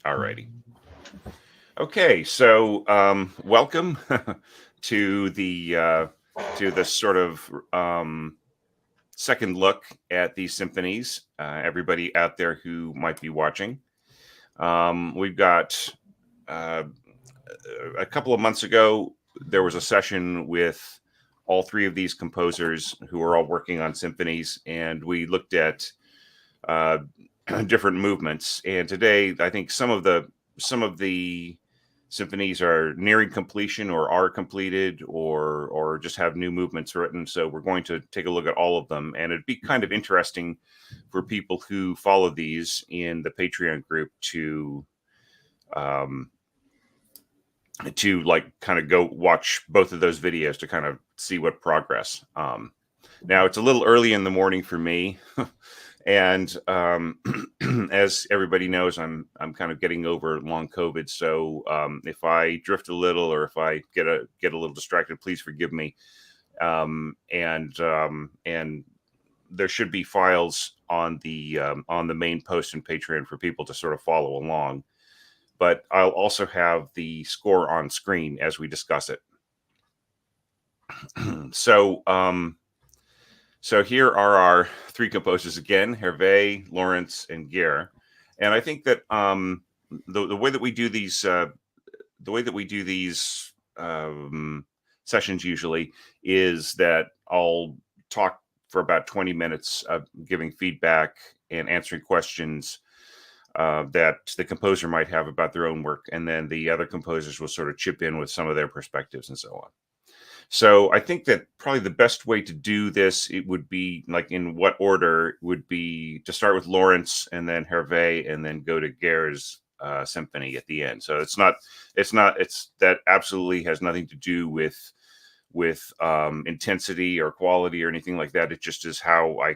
All righty. Okay, so welcome to the sort of second look at these symphonies. Everybody out there who might be watching, we've got a couple of months ago there was a session with all three of these composers who are all working on symphonies, and we looked at different movements. And today, I think some of the symphonies are nearing completion, or are completed, or just have new movements written. So we're going to take a look at all of them, and it'd be kind of interesting for people who follow these in the Patreon group to like kind of go watch both of those videos to kind of see what progress. Now it's a little early in the morning for me. And as everybody knows, I'm kind of getting over long COVID. So if I drift a little, or if I get a little distracted, please forgive me. And there should be files on the main post in Patreon for people to sort of follow along. But I'll also have the score on screen as we discuss it. So here are our three composers again: Hervé, Lawrence, and Geir. And I think that the way that we do these sessions usually is that I'll talk for about 20 minutes, giving feedback and answering questions that the composer might have about their own work, and then the other composers will sort of chip in with some of their perspectives and so on. So I think that probably the best way to do this, it would be like, in what order, would be to start with Lawrence and then Hervé, and then go to Geir's symphony at the end. So it's that absolutely has nothing to do with intensity or quality or anything like that. It just is how I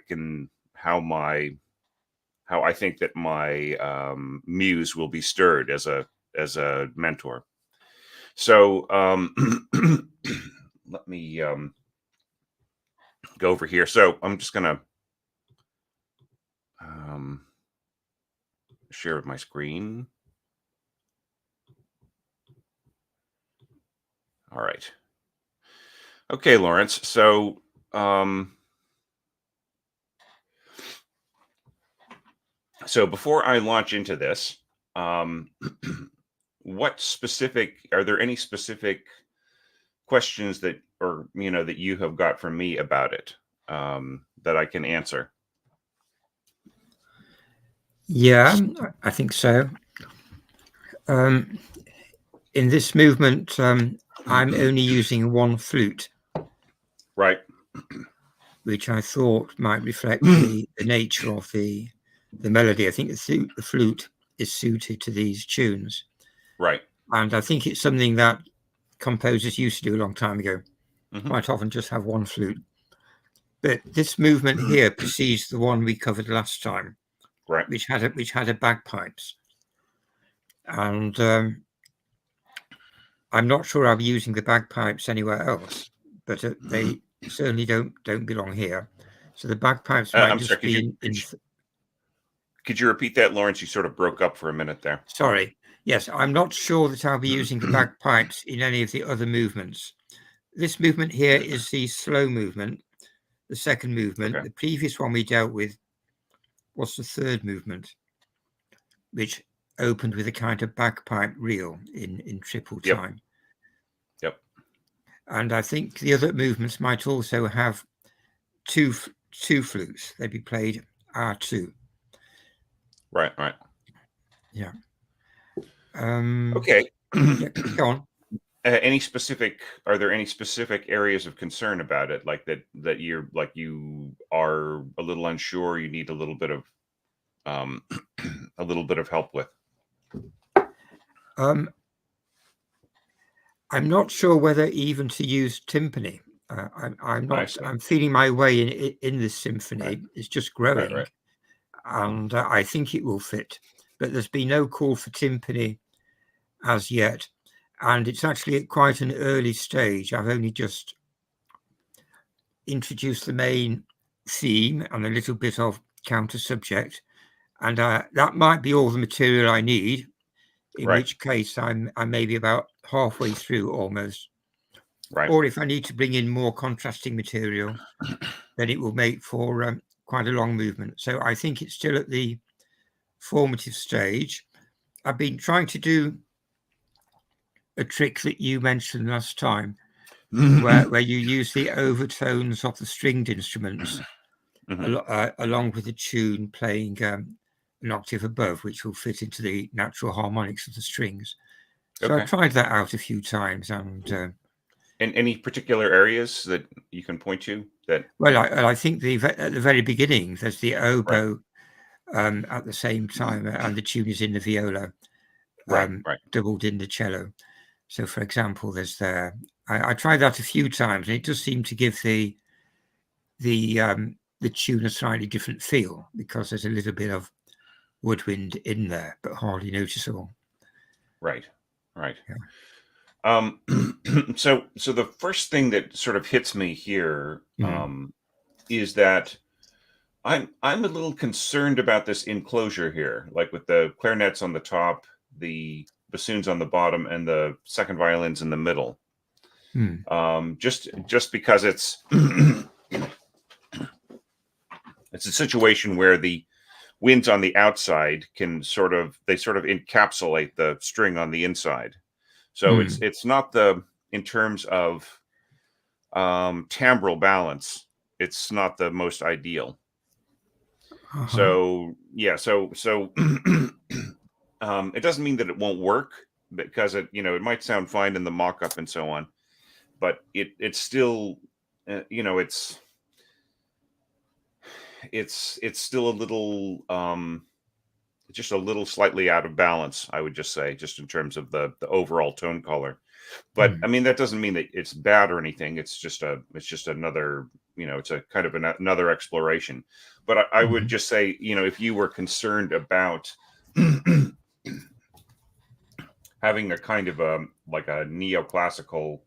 think that my muse will be stirred as a mentor. So let me go over here. So I'm just going to share my screen. All right. Okay, Lawrence. So before I launch into this, are there any specific questions that you have got from me about it that I can answer? Yeah, I think so. In this movement, I'm only using one flute. Right. Which I thought might reflect the nature of the melody. I think the flute is suited to these tunes. Right. And I think it's something that composers used to do a long time ago. Mm-hmm. Quite often just have one flute. But this movement here precedes the one we covered last time, right? Which had a bagpipes. And I'm not sure I'll be using the bagpipes anywhere else, but they certainly don't belong here. So the bagpipes might just be Could you repeat that, Lawrence? You sort of broke up for a minute there. Sorry. Yes, I'm not sure that I'll be using the bagpipes in any of the other movements. This movement here is the slow movement, the second movement. Okay. The previous one we dealt with was the third movement, which opened with a kind of bagpipe reel in triple time. Yep. And I think the other movements might also have two flutes. They'd be played R2. Right. Yeah. Okay. Yeah, go on. Are there any specific areas of concern about it, like that you are a little unsure, you need a little bit of help with? I'm not sure whether even to use timpani. I'm not. I'm feeling my way in this symphony. Right. It's just growing, right. And I think it will fit. But there's been no call for timpani as yet, and it's actually at quite an early stage. I've only just introduced the main theme and a little bit of counter subject, and that might be all the material I need. in Right. which case I'm maybe about halfway through almost. Right. Or if I need to bring in more contrasting material, then it will make for quite a long movement. So I think it's still at the formative stage. I've been trying to do a trick that you mentioned last time, where you use the overtones of the stringed instruments along with the tune playing an octave above, which will fit into the natural harmonics of the strings. So Okay. I've tried that out a few times, and And any particular areas that you can point to that? well, I think at the very beginning there's the Right. oboe at the same time, and the tune is in the viola, Right. Right. doubled in the cello. So, for example, there's there. I tried that a few times, and it does seem to give the tune a slightly different feel because there's a little bit of woodwind in there, but hardly noticeable. Right. Right. Yeah. So the first thing that sort of hits me here is that I'm a little concerned about this enclosure here, like with the clarinets on the top, the bassoons on the bottom, and the second violins in the middle. Just because it's it's a situation where the winds on the outside can sort of encapsulate the string on the inside. So it's not in terms of timbral balance, it's not the most ideal. So yeah, so it doesn't mean that it won't work, because it might sound fine in the mock-up and so on, but it's still it's still a little just a little slightly out of balance, I would just say, just in terms of the overall tone color. But I mean, that doesn't mean that it's bad or anything. It's just another, it's a kind of another exploration. But I would just say, if you were concerned about having a kind of like a neoclassical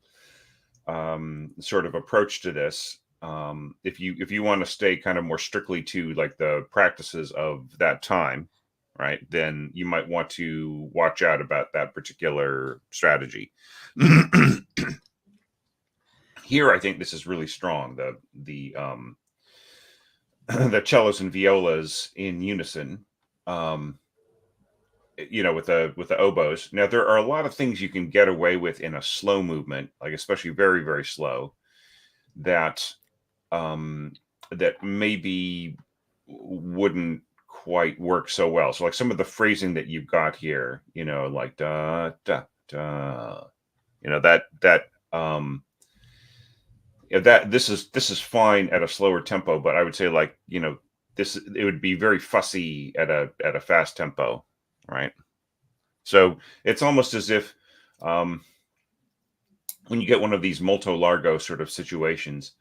sort of approach to this, if you want to stay kind of more strictly to like the practices of that time, right, then you might want to watch out about that particular strategy. Here, I think this is really strong. The the cellos and violas in unison, with the oboes. Now, there are a lot of things you can get away with in a slow movement, like especially very, very slow, that that maybe wouldn't quite work so well. So like some of the phrasing that you've got here, like da da da, that this is fine at a slower tempo, but I would say, like, it would be very fussy at a fast tempo, right? So it's almost as if when you get one of these molto largo sort of situations,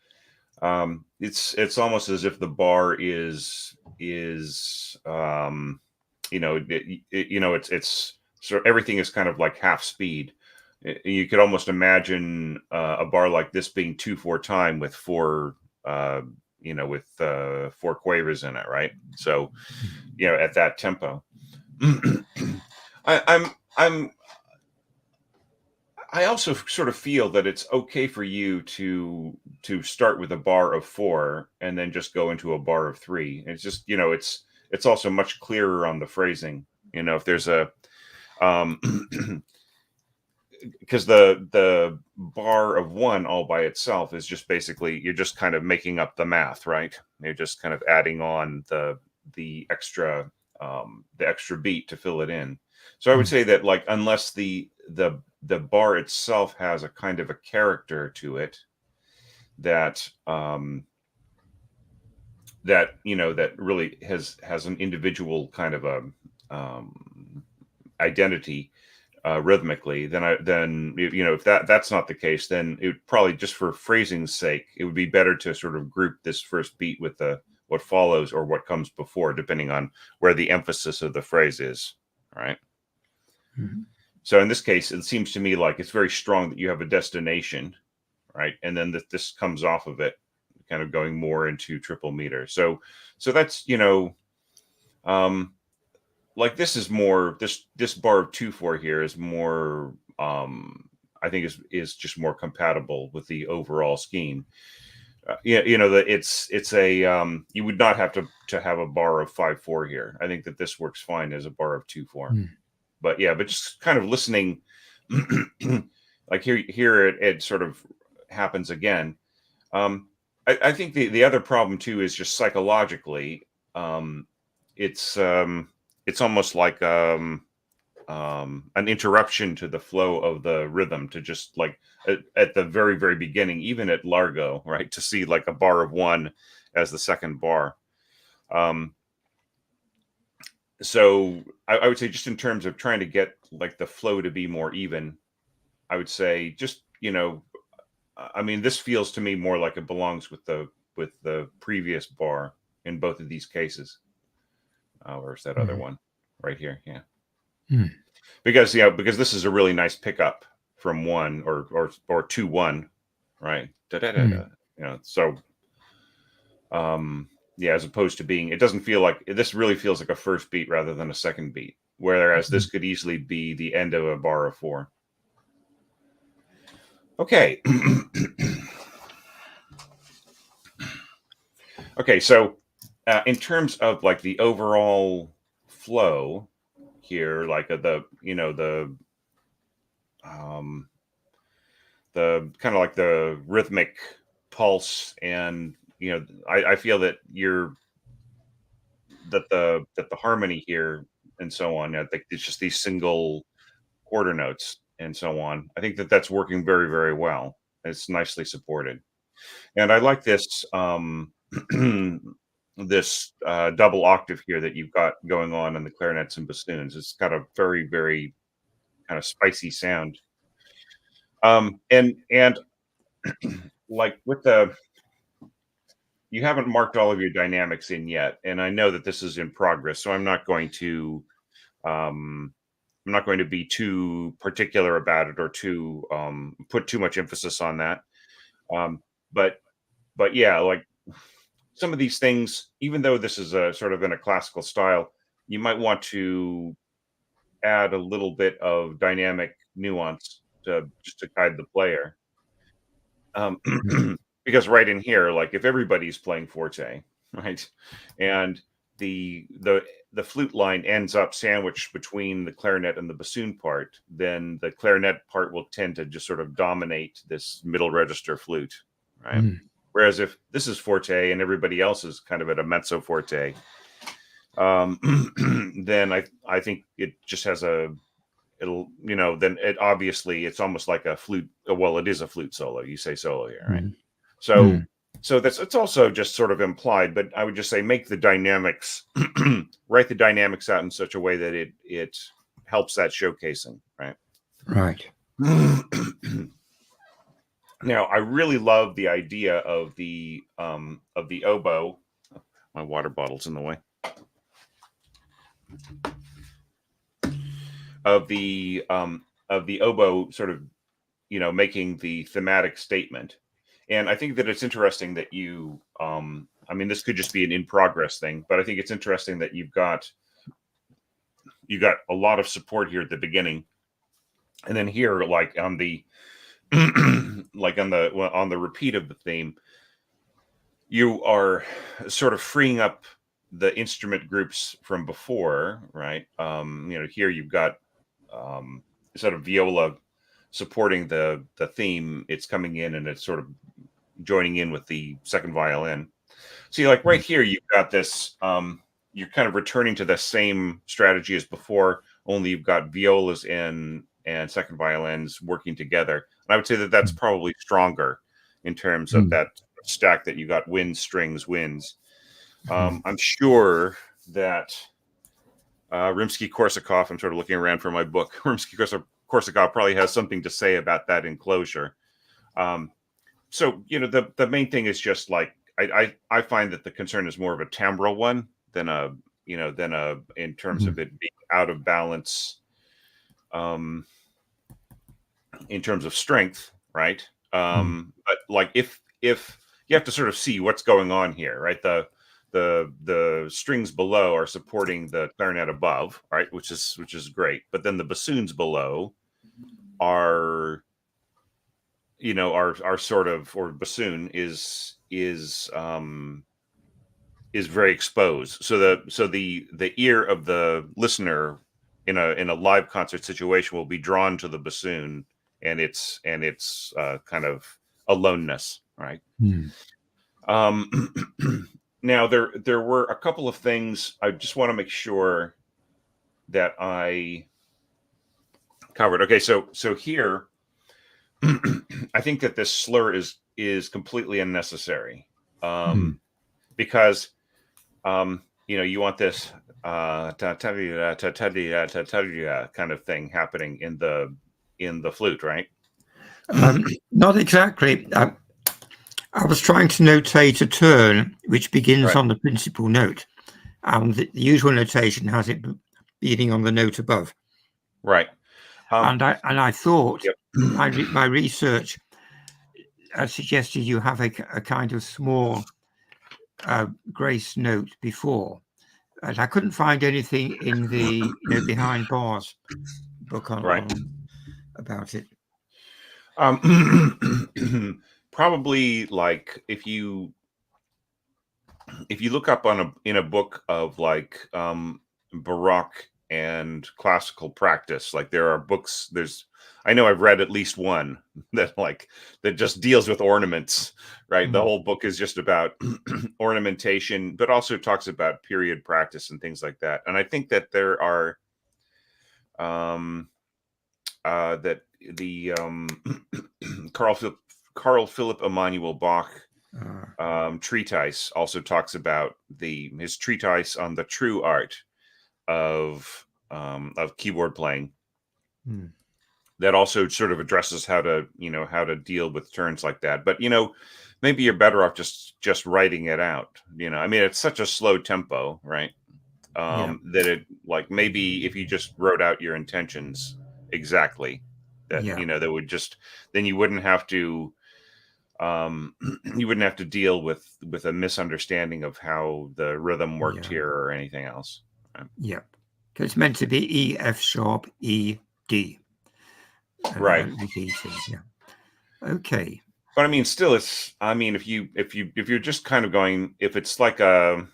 it's almost as if the bar is it's sort of everything is kind of like half speed. You could almost imagine a bar like this being 2/4 time with four four quavers in it, right? So at that tempo. I also sort of feel that it's okay for you to start with a bar of 4 and then just go into a bar of 3. It's just, it's also much clearer on the phrasing. If there's a because the bar of 1 all by itself is just basically, you're just kind of making up the math, right? You're just kind of adding on the extra beat to fill it in. So I would say that, like, unless the bar itself has a kind of a character to it that that really has an individual kind of a identity rhythmically, then if that's not the case, then it would probably, just for phrasing's sake, it would be better to sort of group this first beat with what follows or what comes before, depending on where the emphasis of the phrase is, right? So in this case, it seems to me like it's very strong that you have a destination, right? And then this comes off of it, kind of going more into triple meter. So that's, like this is more this bar of 2/4 here is more I think is just more compatible with the overall scheme. Yeah, you know that it's a you would not have to have a bar of 5/4 here. I think that this works fine as a bar of 2/4. But yeah, but just kind of listening, like here it sort of happens again. Um, I think the other problem too is just psychologically, um, it's um, it's almost like an interruption to the flow of the rhythm to just like at the very beginning, even at Largo, right, to see like a bar of 1 as the second bar. Um, so I would say just in terms of trying to get like the flow to be more even, I would say just I mean this feels to me more like it belongs with the previous bar in both of these cases. Where's that other one? Right here, yeah. Because because this is a really nice pickup from 1 or 2/1, right? Da-da-da-da. So yeah, as opposed to being, it doesn't feel like this really feels like a first beat rather than a second beat, whereas this could easily be the end of a bar of 4. Okay. Okay, so in terms of like the overall flow here, like the kind of like the rhythmic pulse, and I feel that the harmony here and so on, I think it's just these single quarter notes and so on. I think that that's working very well. It's nicely supported, and I like this this double octave here that you've got going on in the clarinets and bassoons. It's got a very kind of spicy sound. And like with the, you haven't marked all of your dynamics in yet, and I know that this is in progress, so um, I'm not going to be too particular about it or too put too much emphasis on that. Um, but but yeah, like some of these things, even though this is a sort of in a classical style, you might want to add a little bit of dynamic nuance to just to guide the player. Um, because right in here, like if everybody's playing forte, right, and the flute line ends up sandwiched between the clarinet and the bassoon part, then the clarinet part will tend to just sort of dominate this middle register flute, right? Whereas if this is forte and everybody else is kind of at a mezzo forte, then I think it just has it'll then it obviously it's almost like a flute. Well, it is a flute solo. You say solo here, right? So that's, it's also just sort of implied, but I would just say make the dynamics write the dynamics out in such a way that it helps that showcasing, right? Right. Now I really love the idea of the oboe. My water bottle's in the way. Of the oboe sort of making the thematic statement. And I think that it's interesting that I mean, this could just be an in progress thing, but I think it's interesting that you got a lot of support here at the beginning, and then here, like on the like on the repeat of the theme, you are sort of freeing up the instrument groups from before, right? Here you've got sort of viola supporting the theme. It's coming in and it's sort of joining in with the second violin. See, like right here, you've got this. You're kind of returning to the same strategy as before, only you've got violas and second violins working together. And I would say that that's probably stronger in terms of that stack that you got winds, strings, winds. I'm sure that Rimsky-Korsakov, I'm sort of looking around for my book, Rimsky-Korsakov probably has something to say about that enclosure. So, the main thing is just like, I find that the concern is more of a timbral one than in terms of it being out of balance, in terms of strength, right? But like if you have to sort of see what's going on here, right? the strings below are supporting the clarinet above, right? Which is great. But then the bassoons below are, are sort of, or bassoon is very exposed. So the ear of the listener in a live concert situation will be drawn to the bassoon and its kind of aloneness, right? Now there were a couple of things I just want to make sure that I covered. Okay, so here I think that this slur is completely unnecessary, because you want this kind of thing happening in the flute, right? Not exactly. I was trying to notate a turn which begins Right. on the principal note, and the usual notation has it beginning on the note above. Right. And I thought Yep. my research suggested you have a kind of small grace note before. And I couldn't find anything in the behind bars book on about it. Probably, like, if you look up in a book of like Baroque and classical practice, like there are books, I know I've read at least one that just deals with ornaments, right? The whole book is just about ornamentation, but also talks about period practice and things like that. And I think that there are that the Carl Philipp Emanuel Bach treatise also talks about his treatise on the true art of keyboard playing. That also sort of addresses how to deal with turns like that. But maybe you're better off just writing it out. I mean, it's such a slow tempo, right? That it, like, maybe if you just wrote out your intentions exactly, that that would just, then you wouldn't have to deal with a misunderstanding of how the rhythm worked here or anything else. Yeah, because it's meant to be E, F sharp, E, D. Right. Repeating. Yeah. Okay. But I mean, still, if you're just kind of going, if it's like a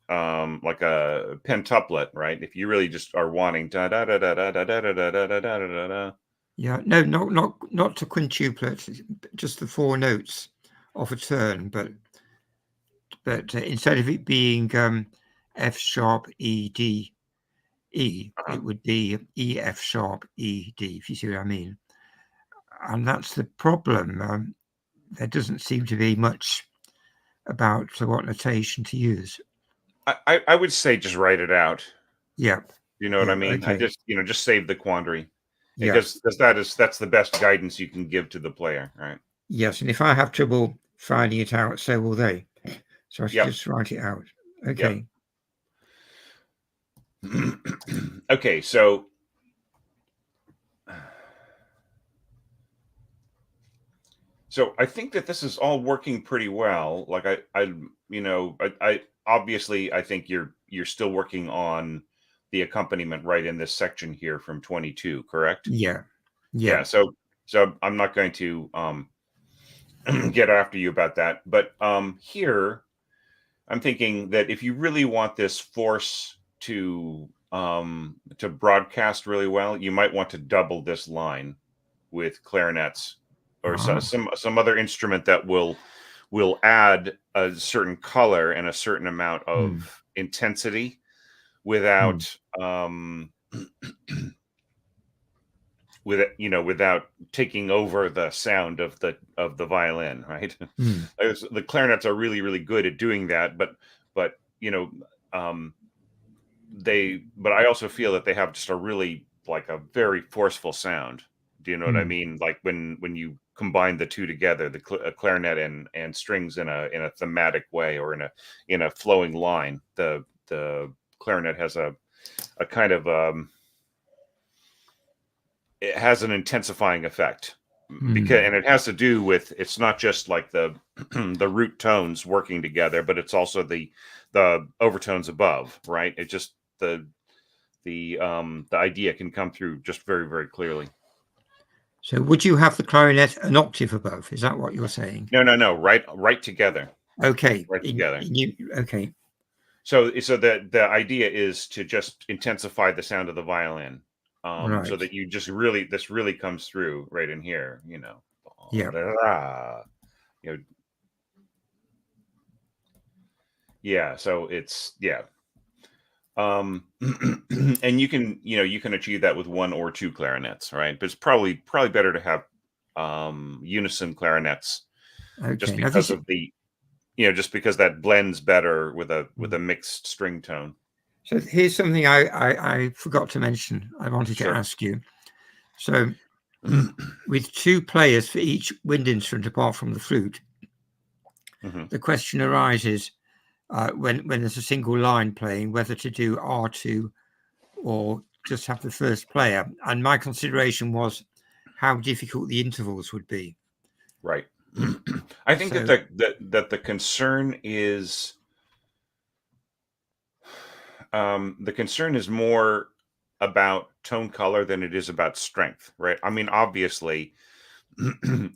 pentuplet, right? If you really just are wanting da da da da da da da da da da da da da. Yeah, no, not to quintuplet, just the four notes of a turn, but instead of it being F sharp E D E, it would be E F sharp E D, if you see what I mean. And that's the problem. There doesn't seem to be much about what notation to use. I would say just write it out. Yeah. You know what I mean? Okay. I just save the quandary. Because that's the best guidance you can give to the player, right? Yes, and if I have trouble finding it out, so will they. So I should just write it out. Okay. Yep. Okay, so I think that this is all working pretty well. Like I obviously I think you're still working on the accompaniment right in this section here from 22, correct? Yeah. So I'm not going to get after you about that. But here I'm thinking that if you really want this force to broadcast really well, you might want to double this line with clarinets or some other instrument that will add a certain color and a certain amount of intensity without without taking over the sound of the violin, right? The clarinets are really, really good at doing that, but I also feel that they have just a really, like, a very forceful sound. Do you know what I mean? Like when you combine the two together, the clarinet and strings in a thematic way or in a flowing line, the clarinet has a kind of it has an intensifying effect, because and it has to do with, it's not just like the the root tones working together, but it's also the overtones above, right? It just the idea can come through just very, very clearly. So would you have the clarinet an octave above? Is that what you're saying? No, right together. Okay. Right together. Okay. So the idea is to just intensify the sound of the violin, Right. so that you just really, this really comes through right in here, you know. Yeah. You know, yeah. So it's, yeah. And you can, you can achieve that with one or two clarinets, right? But it's probably better to have unison clarinets, just Okay. Now because of the, just because that blends better with a mixed string tone. So here's something I forgot to mention. I wanted to Sure. ask you. So with two players for each wind instrument apart from the flute, the question arises when there's a single line playing, whether to do R2 or just have the first player. And my consideration was how difficult the intervals would be. Right. I think that the concern is, the concern is more about tone color than it is about strength, right? I mean, obviously,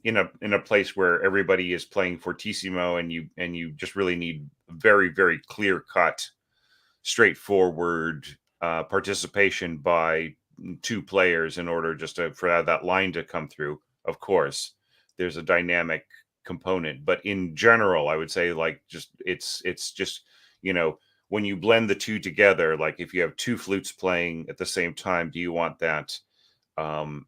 in a place where everybody is playing fortissimo, and you just really need very, very clear cut, straightforward participation by two players in order just for that line to come through. Of course, there's a dynamic component, but in general, I would say, like, just it's just, when you blend the two together, like if you have two flutes playing at the same time, do you want that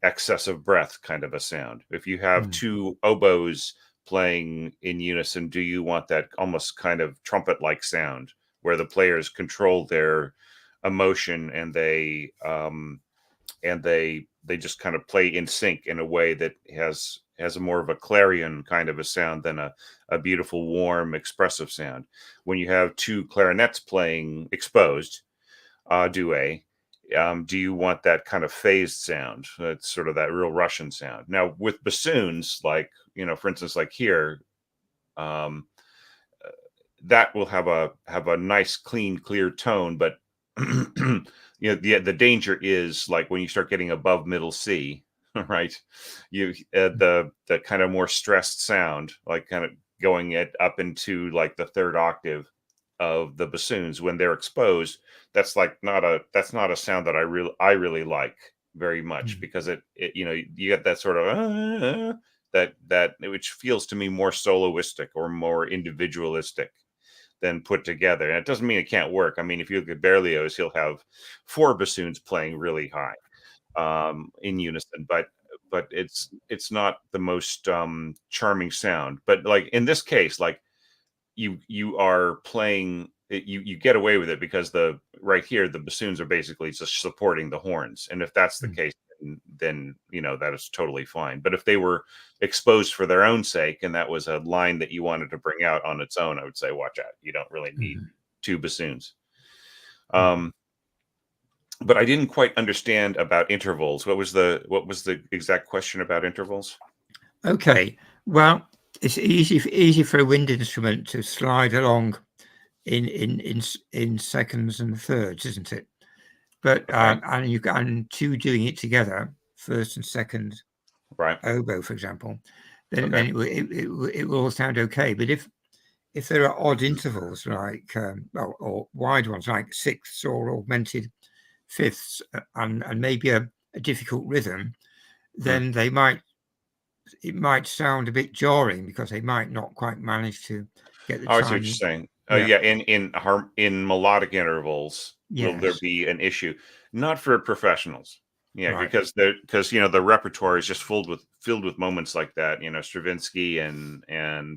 excessive breath kind of a sound? If you have two oboes playing in unison, do you want that almost kind of trumpet like sound where the players control their emotion, and they just kind of play in sync in a way that has a more of a clarion kind of a sound than a beautiful, warm, expressive sound? When you have two clarinets playing exposed, duet, do you want that kind of phased sound? That's sort of that real Russian sound. Now with bassoons, like, for instance, like here, that will have a nice, clean, clear tone, but the danger is, like, when you start getting above middle C, right? The kind of more stressed sound, like kind of going up into like the third octave of the bassoons when they're exposed, that's not a sound that I really like very much, because it you get that sort of that which feels to me more soloistic or more individualistic than put together. And it doesn't mean it can't work. I mean, if you look at Berlioz, he'll have four bassoons playing really high in unison, but it's not the most charming sound. But like in this case, like, you are playing, you get away with it because right here the bassoons are basically just supporting the horns, and if that's the case, then that is totally fine. But if they were exposed for their own sake, and that was a line that you wanted to bring out on its own, I would say watch out. You don't really need two bassoons. But I didn't quite understand about intervals. What was the exact question about intervals? Okay. Well, it's easy for a wind instrument to slide along in seconds and thirds, isn't it? But and two doing it together, first and second, right, oboe, for example, then it will all sound okay. But if there are odd intervals, like or wide ones, like sixths or augmented fifths, and maybe a difficult rhythm, then it might sound a bit jarring, because they might not quite manage to get the I see what timing. you're saying. Yeah, in melodic intervals, will there Yes. be an issue? Not for professionals. Yeah, Right. because the repertoire is just filled with moments like that. Stravinsky and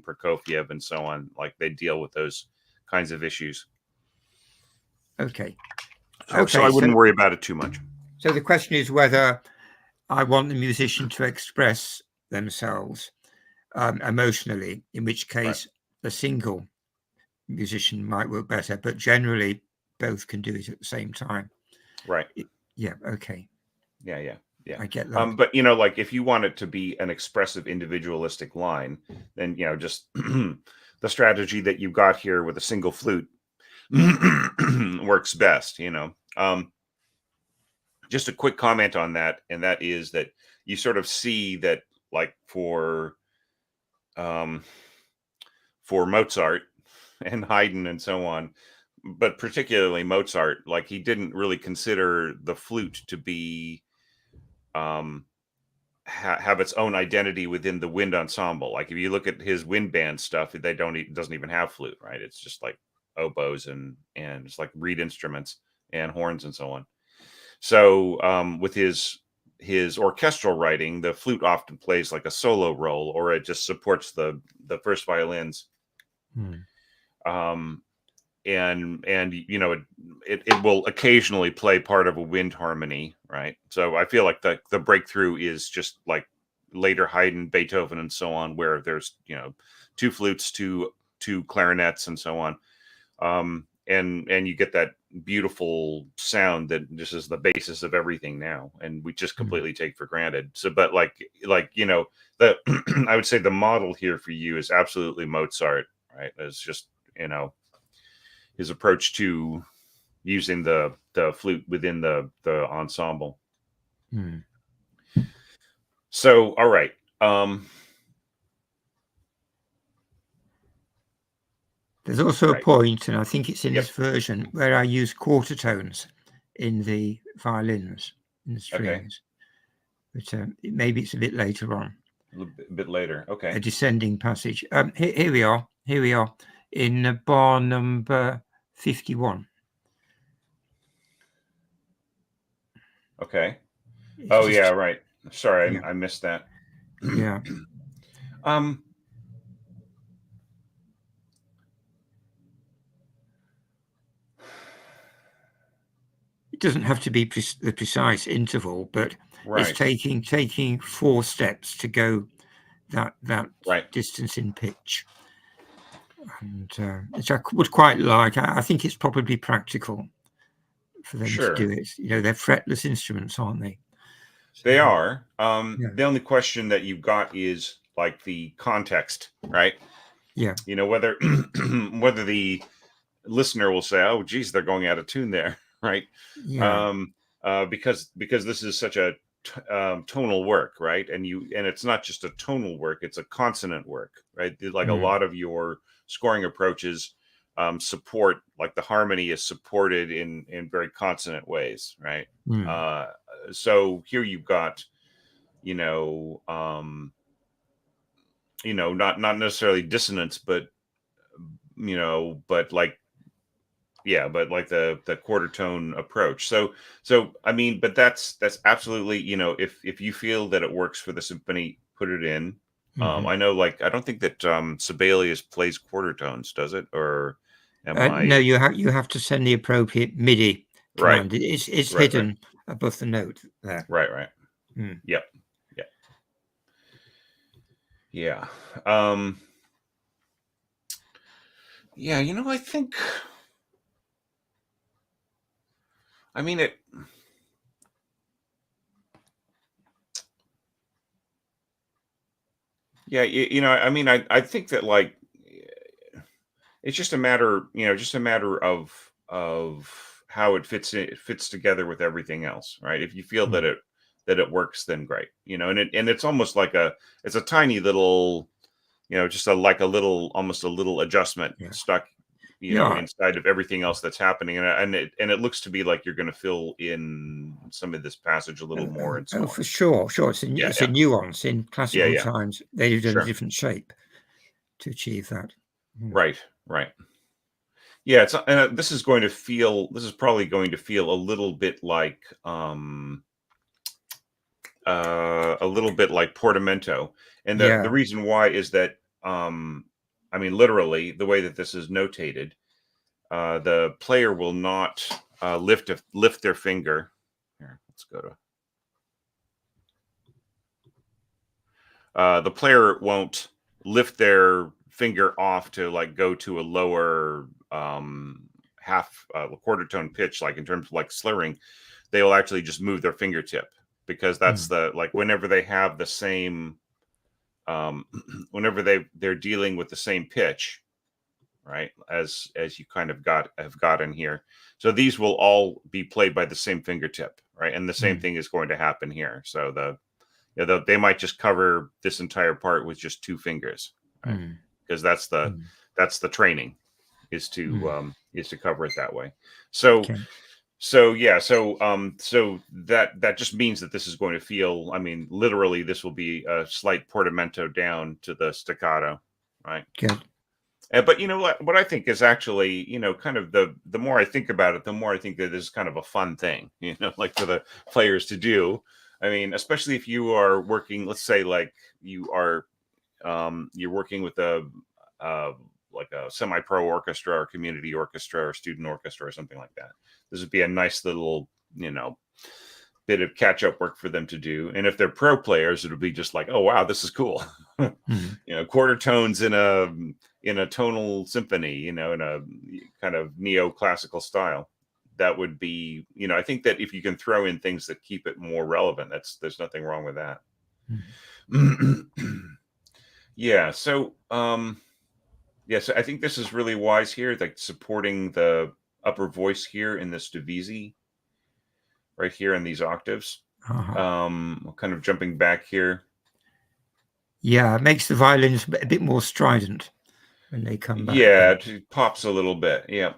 Prokofiev and so on, like, they deal with those kinds of issues. Okay. So I wouldn't worry about it too much. So the question is whether I want the musician to express themselves emotionally, in which case a single musician might work better, but generally both can do it at the same time. Right. Yeah. Okay. Yeah. Yeah. I get that. But you know, like if you want it to be an expressive, individualistic line, then you know, just the strategy that you got here with a single flute works best. You know, just a quick comment on that, and that is that you sort of see that, like um, for Mozart and Haydn and so on, but particularly Mozart, like he didn't really consider the flute to be um have its own identity within the wind ensemble. Like if you look at his wind band stuff, they don't doesn't even have flute, right? It's just like oboes and it's like reed instruments and horns and so on. So with his orchestral writing, the flute often plays like a solo role, or it just supports the first violins. Um, and you know it will occasionally play part of a wind harmony, right? So I feel like the breakthrough is just like later Haydn, Beethoven, and so on, where there's, you know, two flutes, two clarinets, and so on, and you get that beautiful sound that just is the basis of everything now, and we just completely take for granted. So, but like you know, the I would say the model here for you is absolutely Mozart, right? It's just, you know, his approach to using the flute within the ensemble. So, all right. There's also a point, and I think it's in this version, where I use quarter tones in the violins, in the strings. Okay. But maybe it's a bit later on. A bit later. Okay. A descending passage. Here we are. Here we are in bar number 51. Okay. Oh, yeah, right. Sorry, I missed that. Yeah. It doesn't have to be the precise interval, but it's taking 4 steps to go that distance in pitch. And which I would quite like. I think it's probably practical for them to do it. You know, they're fretless instruments, aren't they? So, they are. The only question that you've got is like the context, right? Yeah. You know, whether the listener will say, "Oh, geez, they're going out of tune there," right? Yeah. Because this is such a tonal work, right? And it's not just a tonal work; it's a consonant work, right? Like a lot of your scoring approaches support, like the harmony is supported in very consonant ways, right? So here you've got, you know, not necessarily dissonance, but you know, but like the quarter tone approach. So I mean, but that's absolutely, you know, if you feel that it works for the symphony, put it in. I know, like, I don't think that Sibelius plays quarter tones, does it? Or no, you have to send the appropriate MIDI command. It's hidden above the note there. Right. Yep. Yeah. Yeah, you know, I think, I mean, yeah, you know, I mean, I think that, like, it's just a matter, you know, of how it fits together with everything else, right? If you feel that it works, then great, you know. And it's almost like it's a tiny little, you know, just almost a little adjustment stuck, you know, inside of everything else that's happening, and it looks to be like you're going to fill in some of this passage a little more, and so on. For sure. It's a nuance. In classical times, they've done a different shape to achieve that. Right. Yeah, and this is probably going to feel a little bit like portamento, and the reason why is that I mean, literally, the way that this is notated, the player will not lift their finger. Here, let's go to. The player won't lift their finger off to like go to a lower quarter tone pitch, like in terms of like slurring. They will actually just move their fingertip, because that's the like whenever they have the same, whenever they're dealing with the same pitch, right? As you kind of have got in here. So these will all be played by the same fingertip, right? And the same thing is going to happen here. So they might just cover this entire part with just 2 fingers, right? Because that's the training is to cover it that way. So so that just means that this is going to feel, I mean, literally this will be a slight portamento down to the staccato, right? Good. But you know what I think is actually, kind of the more I think about it, the more I think that this is kind of a fun thing, like for the players to do. I mean, especially if you are working, let's say like you are, you're working with like a semi-pro orchestra or community orchestra or student orchestra or something like that. This would be a nice little, bit of catch-up work for them to do. And if they're pro players, it'll be just like, oh wow, this is cool. Quarter tones in a tonal symphony, in a kind of neoclassical style. That would be, I think that if you can throw in things that keep it more relevant, there's nothing wrong with that. Yeah. So, so I think this is really wise here, like supporting the upper voice here in this divisi, right here in these octaves. Kind of jumping back here. Yeah, it makes the violins a bit more strident when they come back. Yeah, it pops a little bit. Yeah.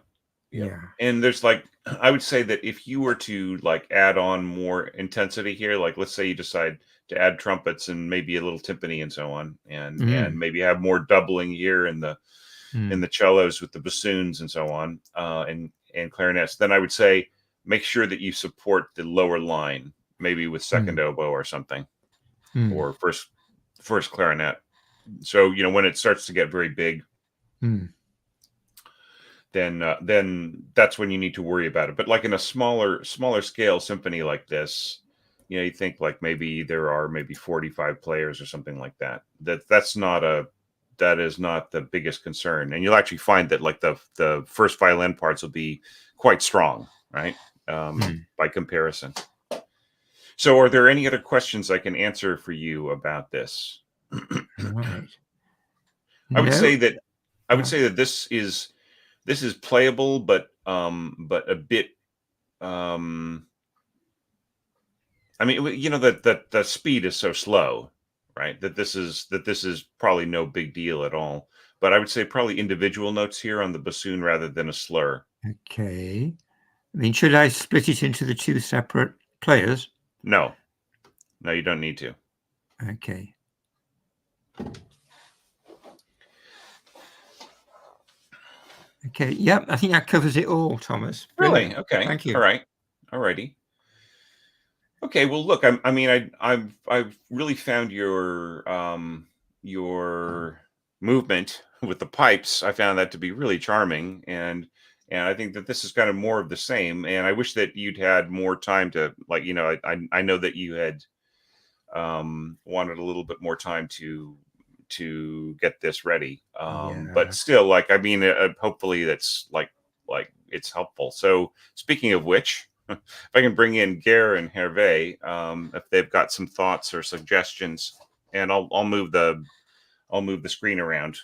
And there's like, I would say that if you were to like add on more intensity here, like let's say you decide to add trumpets and maybe a little timpani and so on, and maybe have more doubling here in the cellos with the bassoons and so on, and clarinets, then I would say make sure that you support the lower line, maybe with second oboe or something, or first clarinet. So when it starts to get very big, then that's when you need to worry about it. But like in a smaller scale symphony like this, you think like maybe there are maybe 45 players or something like that. That is not the biggest concern. And you'll actually find that like the first violin parts will be quite strong, right? By comparison. So are there any other questions I can answer for you about this? Right. I would say that this is playable, but a bit, I mean, the speed is so slow, right? That this is probably no big deal at all. But I would say probably individual notes here on the bassoon rather than a slur. Okay. I mean, should I split it into the 2 separate players? No, you don't need to. Okay. Okay. Yep. I think that covers it all, Thomas. Really? Brilliant. Okay. Thank you. All right. Alrighty. Okay. Well, look. I've really found your movement with the pipes. I found that to be really charming, and I think that this is kind of more of the same. And I wish that you'd had more time to, like, I know that you had wanted a little bit more time to get this ready. But still, like, I mean, hopefully that's like it's helpful. So speaking of which, if I can bring in Geir and Hervé, if they've got some thoughts or suggestions, and I'll move the screen around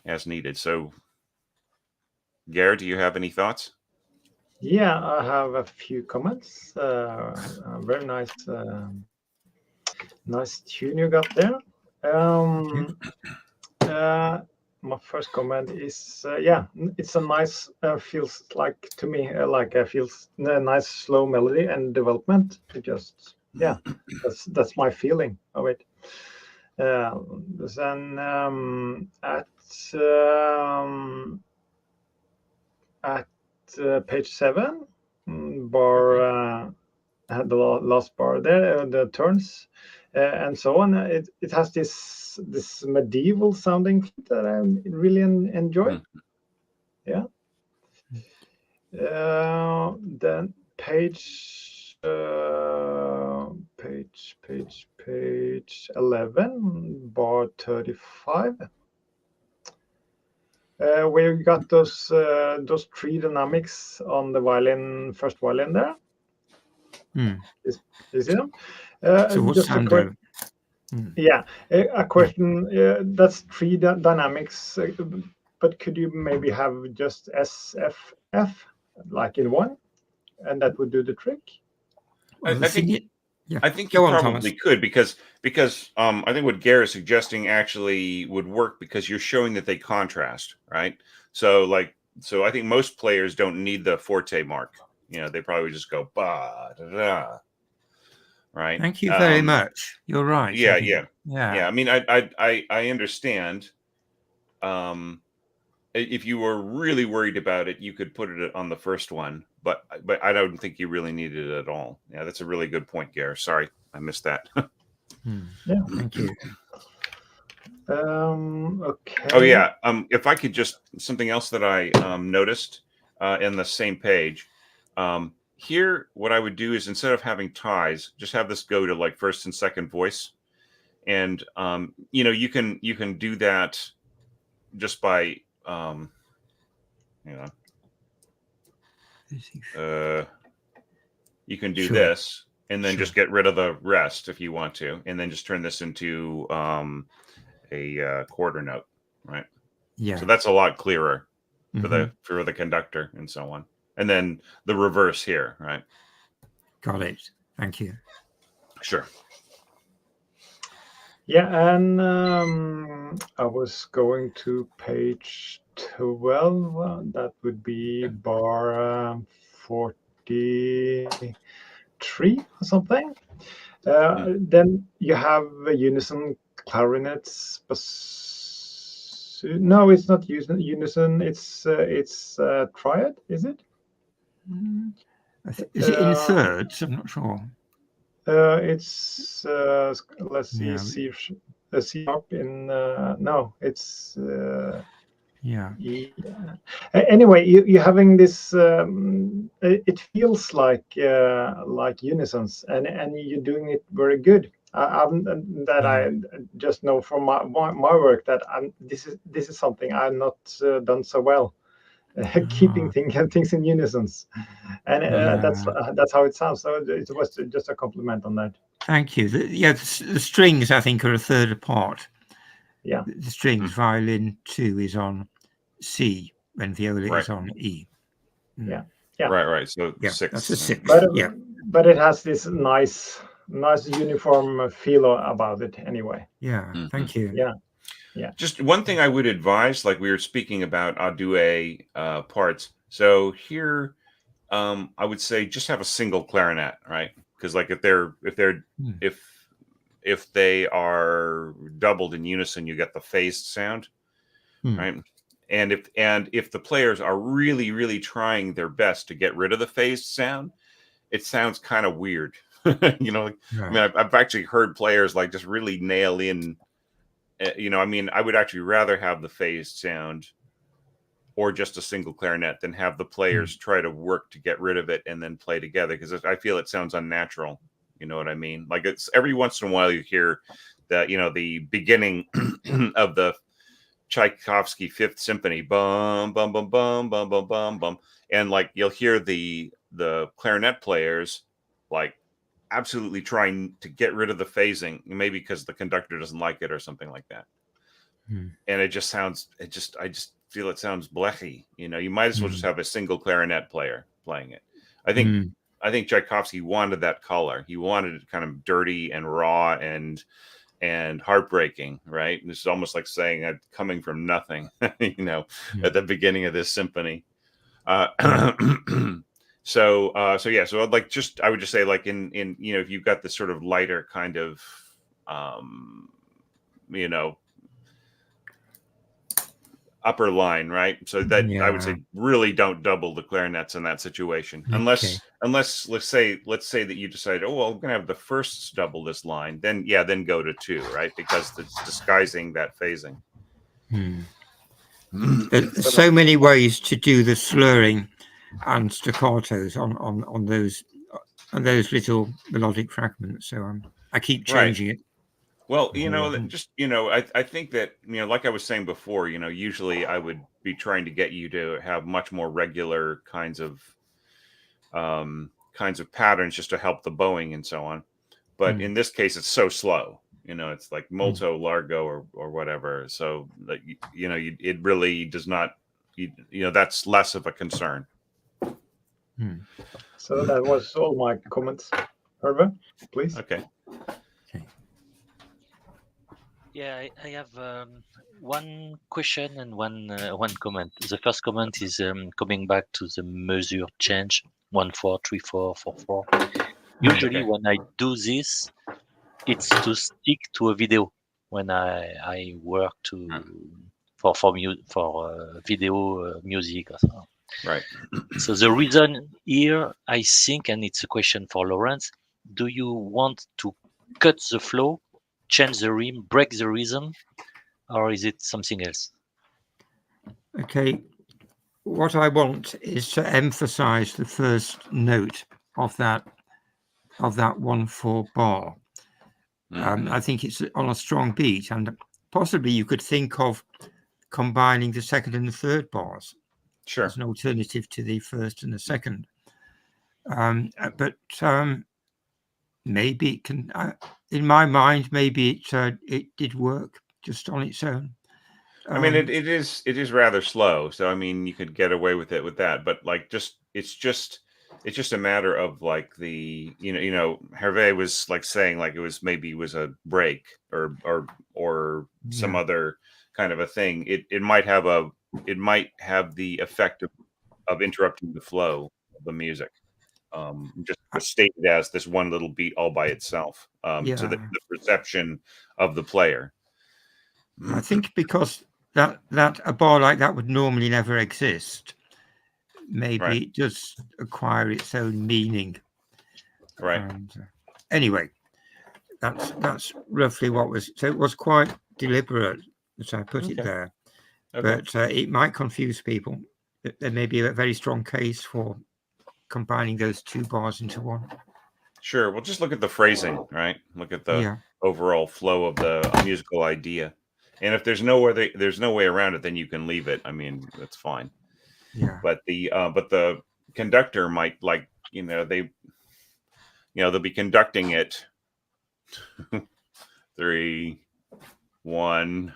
as needed. So Geir, do you have any thoughts? Yeah, I have a few comments. Very nice nice tune you got there. My first comment is, it's a nice, feels like to me, feels a nice slow melody and development. It just, that's my feeling of it. Then at page 7, bar, had the last bar there, the turns and so on. It has this medieval sounding that I really enjoy. Yeah. Then page 11, bar 35. Where you got those 3 dynamics on the violin, first violin there. You see them? So what's Just a quick, Sando? Hmm. yeah, a question. That's three dynamics, but could you maybe have just SFF like in one, and that would do the trick? Well, I think yeah. I think you Go on, Thomas. probably could because I think what Gare is suggesting actually would work because you're showing that they contrast, right? So I think most players don't need the forte mark. You know, they probably would just go ba da da, right? Thank you very much. You're right. Yeah, I think. yeah. I mean, I understand. If you were really worried about it, you could put it on the first one, but I don't think you really needed it at all. Yeah, that's a really good point, Gare. Sorry, I missed that. Yeah, thank you. Okay. Oh yeah. If I could just something else that I noticed in the same page. Here, what I would do is instead of having ties, just have this go to like first and second voice, and you know, you can do that just by you can do Sure. this and then Sure. just get rid of the rest if you want to, and then just turn this into a quarter note, right? Yeah. So that's a lot clearer for the conductor and so on. And then the reverse here, right? Got it. Thank you. Sure. Yeah, and I was going to page 12. That would be bar 43 or something. Then you have unison clarinets. No, it's not unison. It's triad, is it? Is it in thirds? I'm not sure. It's let's see, C sharp in no, it's yeah. Anyway, you're having this. It feels like unisons, and you're doing it very good. I just know from my work that this is something I've not done so well. Keeping things in unisons, and that's how it sounds. So it was just a compliment on that. Thank you. The strings I think are a third apart. Yeah, the strings. Violin 2 is on C when viola is on E. Yeah. Right. So yeah, 6. That's a 6. But it has this nice uniform feel about it anyway. Yeah. Thank you. Yeah. Just one thing I would advise, like we were speaking about Audue parts. So here, I would say just have a single clarinet, right? Because like if they are doubled in unison, you get the phased sound, right? And if the players are really, really trying their best to get rid of the phased sound, it sounds kind of weird. You know, I mean, I've actually heard players like just really nail in. You know, I mean, I would actually rather have the phased sound or just a single clarinet than have the players try to work to get rid of it and then play together, because I feel it sounds unnatural. You know what I mean? Like it's every once in a while you hear that, you know, the beginning of the Tchaikovsky Fifth Symphony, bum bum bum bum bum bum bum bum, and like you'll hear the clarinet players like absolutely trying to get rid of the phasing, maybe because the conductor doesn't like it or something like that. And it just sounds, I just feel it sounds blechy. You know, you might as well just have a single clarinet player playing it. I think Tchaikovsky wanted that color. He wanted it kind of dirty and raw and heartbreaking, right? This is almost like saying I'm coming from nothing, you know, at the beginning of this symphony. So I'd like I would just say like in you know, if you've got this sort of lighter kind of you know, upper line, right? So that I would say really don't double the clarinets in that situation, unless let's say that you decide, oh well, I'm gonna have the firsts double this line, then go to 2, right? Because it's disguising that phasing. There's so many ways to do the slurring and staccatos on those little melodic fragments. So I keep changing it. Well, you know, just, you know, I think that, you know, like I was saying before, you know, usually I would be trying to get you to have much more regular kinds of kinds of patterns just to help the bowing and so on. But in this case, it's so slow. It's like molto, largo, or whatever. So that it really does not. That's less of a concern. So that was all my comments. Hervé, please. Okay. Yeah, I have one question and one comment. The first comment is coming back to the measure change 1 4 3 4 4 4. Usually, when I do this, it's to stick to a video. When I work for video music or something. Right. So the reason here, I think, and it's a question for Lawrence, do you want to cut the flow, change the rhythm, break the rhythm, or is it something else? Okay, what I want is to emphasize the first note of that 1/4 bar. I think it's on a strong beat, and possibly you could think of combining the second and the third bars as an alternative to the first and the second. But maybe it can. In my mind, maybe it did work just on its own. I mean, it is rather slow, so I mean, you could get away with it with that. But like, it's just a matter of like the Hervé was like saying like it was a break or some other kind of a thing. It might have the effect of interrupting the flow of the music. Just stated as this one little beat all by itself to the perception of the player. I think because that a bar like that would normally never exist, maybe it does acquire its own meaning. Right. And, anyway, that's roughly what was. So it was quite deliberate that I put it there, but it might confuse people. There may be a very strong case for combining those two bars into one. Sure. Well, just look at the phrasing, right? Look at the overall flow of the musical idea. And if there's no way around it, then you can leave it. I mean, that's fine. Yeah. But the conductor might they'll be conducting it 3 1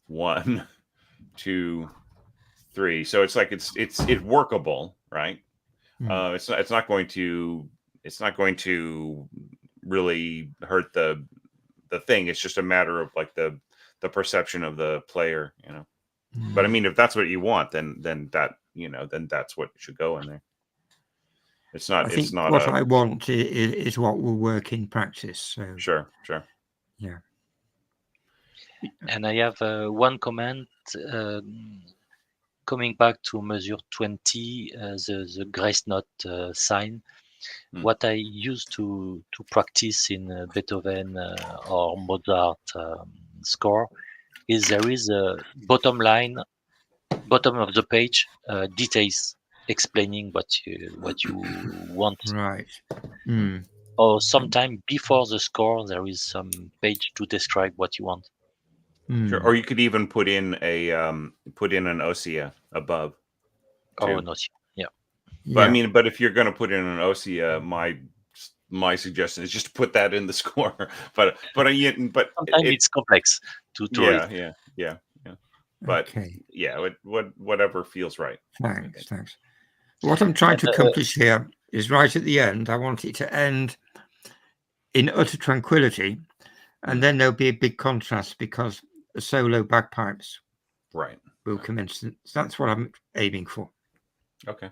1 2 3. So it's like it's workable, right? It's not going to really hurt the thing. It's just a matter of like the perception of the player, But I mean, if that's what you want, then that's what should go in there. It's not. I think what I want is what will work in practice. So sure. Yeah. And I have one comment coming back to measure 20, the grace note sign. What I used to practice in Beethoven or Mozart score is there is a bottom of the page details explaining what you want. Right. Or sometime before the score there is some page to describe what you want. Sure. Or you could even put in an ossia above. Or an ossia, yeah. But I mean, but if you're going to put in an ossia, my suggestion is just to put that in the score. But sometimes it's complex to read. Yeah. But whatever feels right. Thanks. What I'm trying to accomplish here is right at the end. I want it to end in utter tranquility, and then there'll be a big contrast because the solo bagpipes will commence. So that's what I'm aiming for. Okay.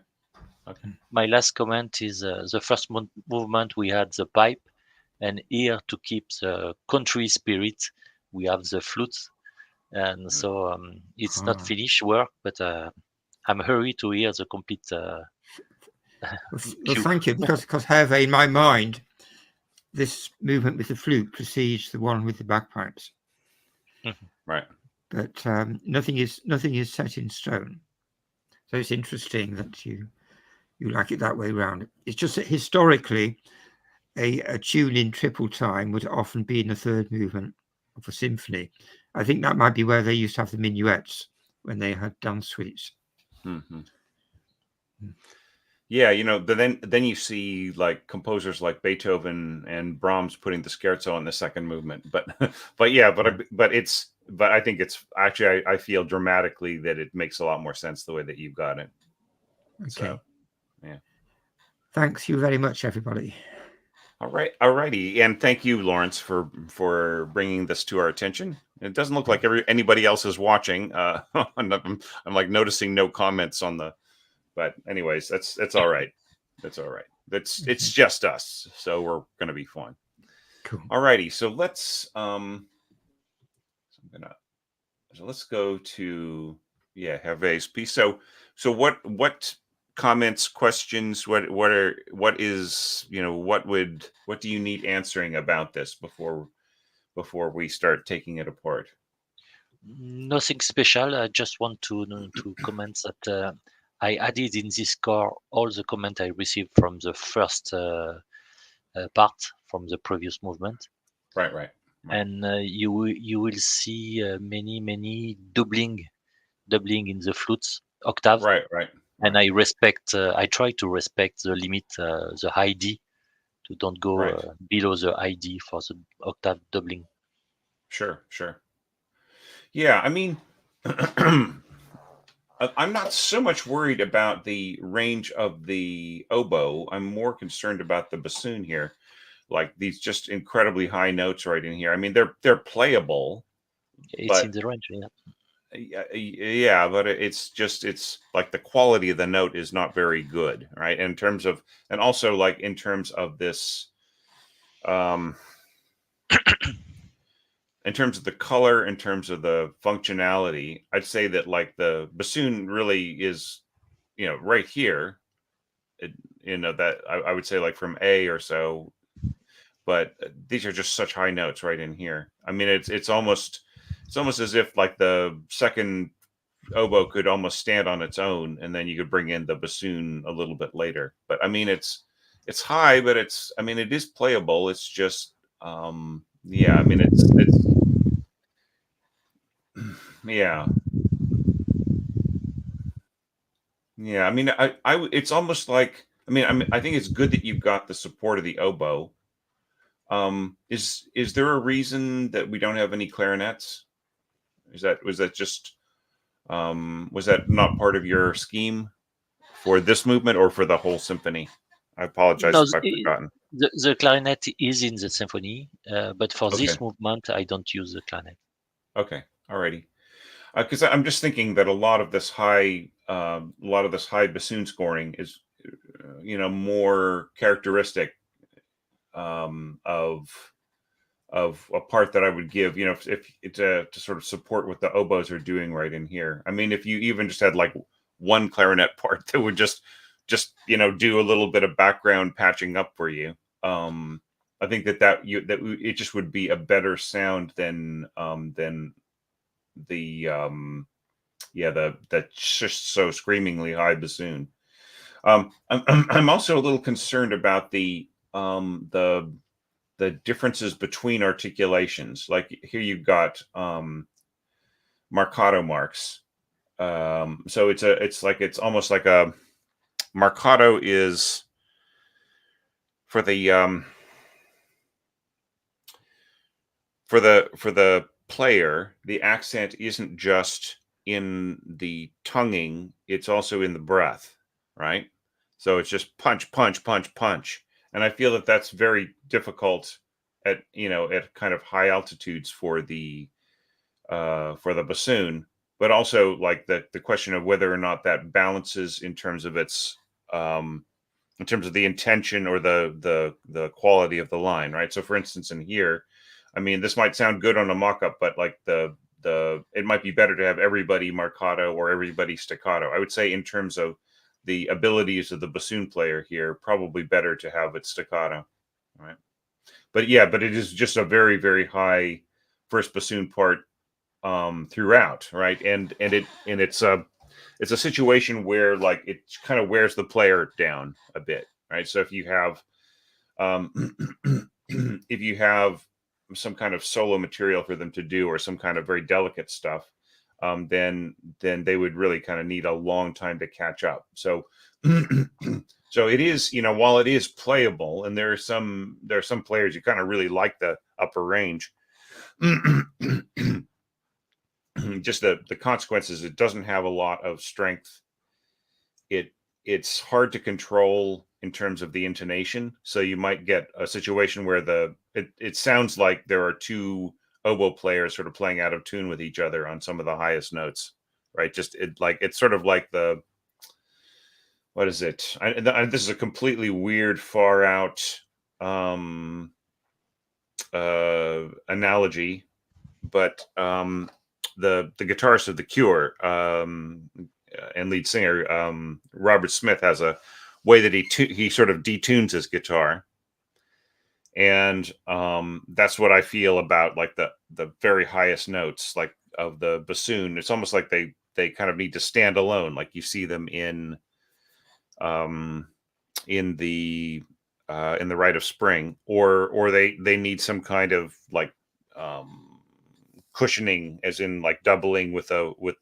My last comment is the first movement we had the pipe, and here to keep the country spirit we have the flutes, and so it's not finished work, but I'm hurried to hear the complete. Well, thank you, because Hervé, in my mind, this movement with the flute precedes the one with the bagpipes. Right. But nothing is set in stone. So it's interesting that you like it that way around. It's just that historically, a tune in triple time would often be in the third movement of a symphony. I think that might be where they used to have the minuets when they had dance suites. Yeah, you know, then you see like composers like Beethoven and Brahms putting the scherzo in the second movement. But but yeah, but I think it's actually I feel dramatically that it makes a lot more sense the way that you've got it. Okay. So, yeah. Thanks you very much, everybody. Alrighty, and thank you, Lawrence, for bringing this to our attention. It doesn't look like anybody else is watching. I'm like noticing no comments on the. But anyways, that's all right. That's all right. It's just us, so we're gonna be fine. Cool. Alrighty, so let's let's go to Hervé's piece. So what comments, questions, what do you need answering about this before we start taking it apart? Nothing special. I just want to comment that I added in this score all the comment I received from the first part from the previous movement. Right. And you will see many doubling in the flutes octave. Right. And I try to respect the limit, the high D, to don't go below the high D for the octave doubling. Sure. Yeah, I mean, I'm not so much worried about the range of the oboe. I'm more concerned about the bassoon here. Like these just incredibly high notes right in here. I mean, they're playable. It's in the range, yeah, but it's like the quality of the note is not very good, right? In terms of, and also like in terms of this, in terms of the color, in terms of the functionality, I'd say that like the bassoon really is, right here, that I would say like from A or so, but these are just such high notes right in here. I mean, it's almost as if like the second oboe could almost stand on its own, and then you could bring in the bassoon a little bit later. But I mean, it's high, but it is playable. It's just, yeah. I mean, it's yeah. I mean, it's almost like, I think it's good that you've got the support of the oboe. Is there a reason that we don't have any clarinets? Was that just was that not part of your scheme for this movement or for the whole symphony? I apologize if I've forgotten. The clarinet is in the symphony, but for this movement, I don't use the clarinet. Okay, alrighty. Because I'm just thinking that a lot of this high bassoon scoring is, more characteristic of a part that I would give, if to sort of support what the oboes are doing right in here. I mean, if you even just had like one clarinet part that would just do a little bit of background patching up for you, I think that it just would be a better sound than the just so screamingly high bassoon. I'm also a little concerned about the differences between articulations. Like here you've got marcato marks. So it's almost like a marcato is for the for the player, the accent isn't just in the tonguing, it's also in the breath, right? So it's just punch, punch, punch, punch. And I feel that that's very difficult at kind of high altitudes for the bassoon, but also like the question of whether or not that balances in terms of its in terms of the intention or the quality of the line, right? So for instance, in here, I mean, this might sound good on a mock-up, but like it might be better to have everybody marcato or everybody staccato. I would say in terms of the abilities of the bassoon player here, probably better to have it staccato, right? But it is just a very, very high first bassoon part throughout, right? And it's a situation where like it kind of wears the player down a bit, right? So if you have some kind of solo material for them to do or some kind of very delicate stuff, then they would really kind of need a long time to catch up. So So it is, you know, while it is playable, and there are some players who kind of really like the upper range. Just the consequences, it doesn't have a lot of strength. It's hard to control in terms of the intonation. So you might get a situation where it sounds like there are two oboe players sort of playing out of tune with each other on some of the highest notes, right? Just it's sort of like what is it? This is a completely weird, far out analogy, but the guitarist of The Cure and lead singer Robert Smith has a way that he sort of detunes his guitar, and that's what I feel about like the very highest notes, like of the bassoon. It's almost like they kind of need to stand alone, like you see them in the Rite of Spring, or they need some kind of like cushioning, as in like doubling with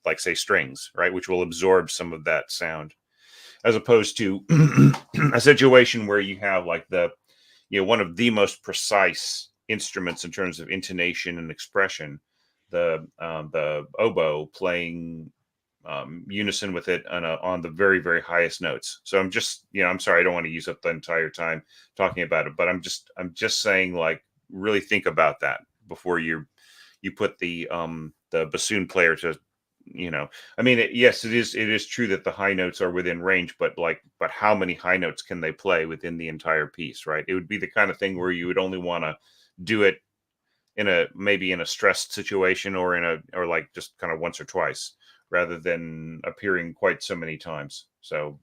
like say strings, right, which will absorb some of that sound, as opposed to a situation where you have like one of the most precise instruments in terms of intonation and expression, the oboe playing unison with it on the very, very highest notes. So I'm just, I'm sorry, I don't want to use up the entire time talking about it, but I'm just saying, like, really think about that before you put the bassoon player to, I mean, yes, it is true that the high notes are within range, but how many high notes can they play within the entire piece, right? It would be the kind of thing where you would only want to do it maybe in a stressed situation, or like just kind of once or twice, rather than appearing quite so many times. So,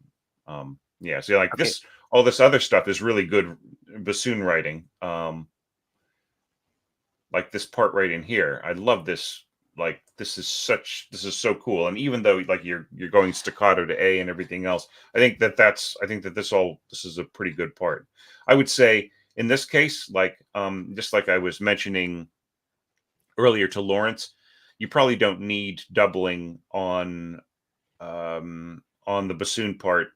yeah. So like Okay. all this other stuff is really good bassoon writing. Like this part right in here, I love this. Like this is so cool. And even though like you're going staccato to A and everything else, I think that this is a pretty good part. I would say in this case, like just like I was mentioning earlier to Lawrence, you probably don't need doubling on the bassoon part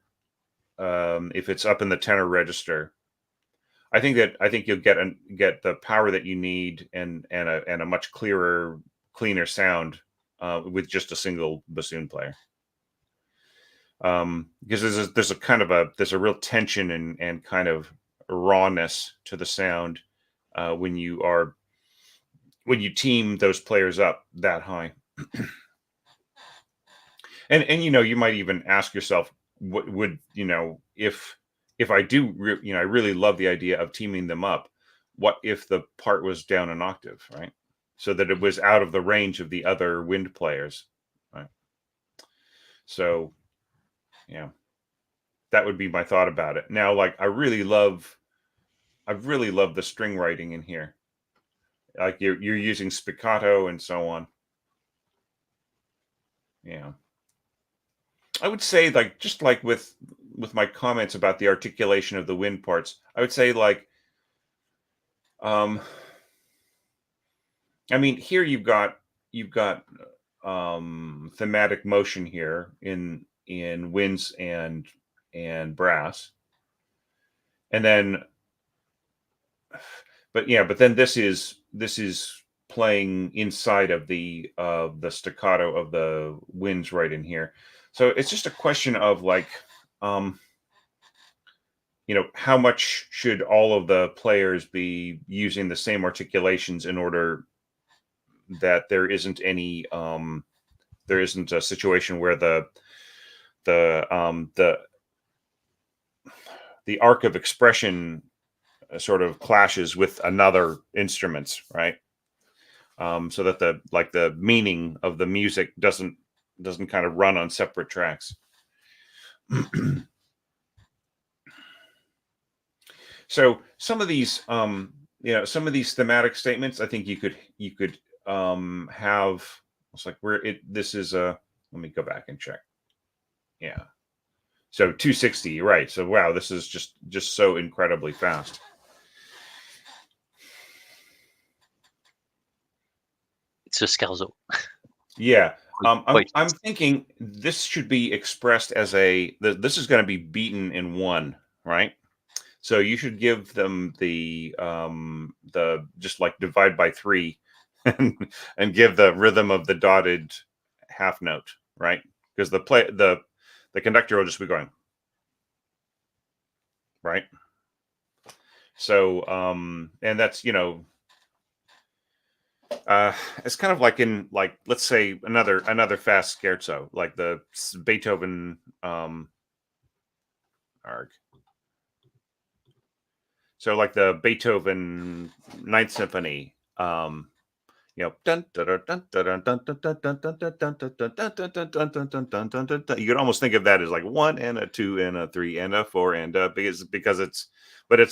if it's up in the tenor register. I think you'll get the power that you need and a much cleaner sound with just a single bassoon player. Because there's a real tension and kind of rawness to the sound when you team those players up that high. and you might even ask yourself, what would, if I do I really love the idea of teaming them up, what if the part was down an octave, right? So that it was out of the range of the other wind players, right? So yeah, that would be my thought about it. Now, like, I really love the string writing in here. Like you're using spiccato and so on. Yeah. I would say, like, just like with my comments about the articulation of the wind parts, I would say, like, I mean, here you've got thematic motion here in winds and brass, and then, but then this is playing inside of the staccato of the winds right in here. So it's just a question of, like, how much should all of the players be using the same articulations in order that there isn't a situation where the arc of expression sort of clashes with another instruments, right? So that the meaning of the music doesn't kind of run on separate tracks. So some of these thematic statements, I think you could have. It's like this is let me go back and check. Yeah. So 260, right? So wow, this is just so incredibly fast. It's a scherzo. Yeah, I'm thinking this should be expressed as this is going to be beaten in 1, right? So you should give them the just like divide by 3 and give the rhythm of the dotted half note, right? Because the conductor will just be going, right? So and that's, it's kind of like in, like, let's say another fast scherzo, like the Beethoven arg. So like the Beethoven Ninth Symphony, you could almost think of that as like 1 and a 2 and a 3 and a 4 and because it's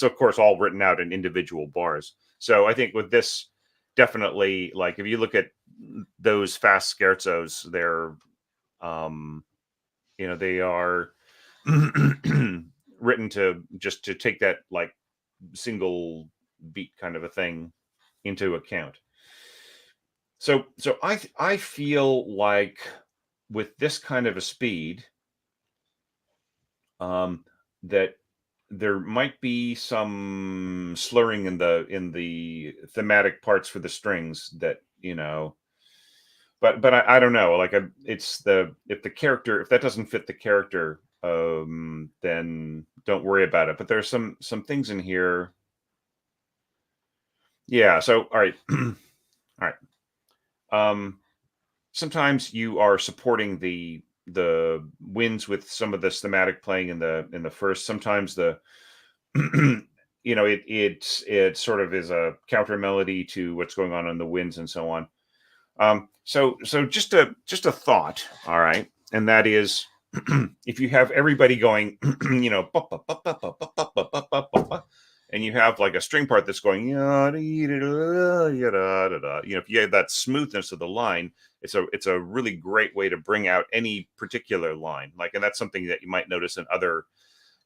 of course all written out in individual bars. So I think with this, definitely, like, if you look at those fast scherzos, they're they are written to take that like single beat kind of a thing into account. So I feel like with this kind of a speed, that there might be some slurring in the thematic parts for the strings that, but I don't know. Like, if that doesn't fit the character, then don't worry about it. But there's some things in here. Yeah. So all right, all right. Sometimes you are supporting the winds with some of this thematic playing in the first. Sometimes the it sort of is a counter melody to what's going on in the winds and so on. So just a thought, all right, and that is, if you have everybody going, and you have like a string part that's going, if you have that smoothness of the line, it's a really great way to bring out any particular line. Like, and that's something that you might notice in other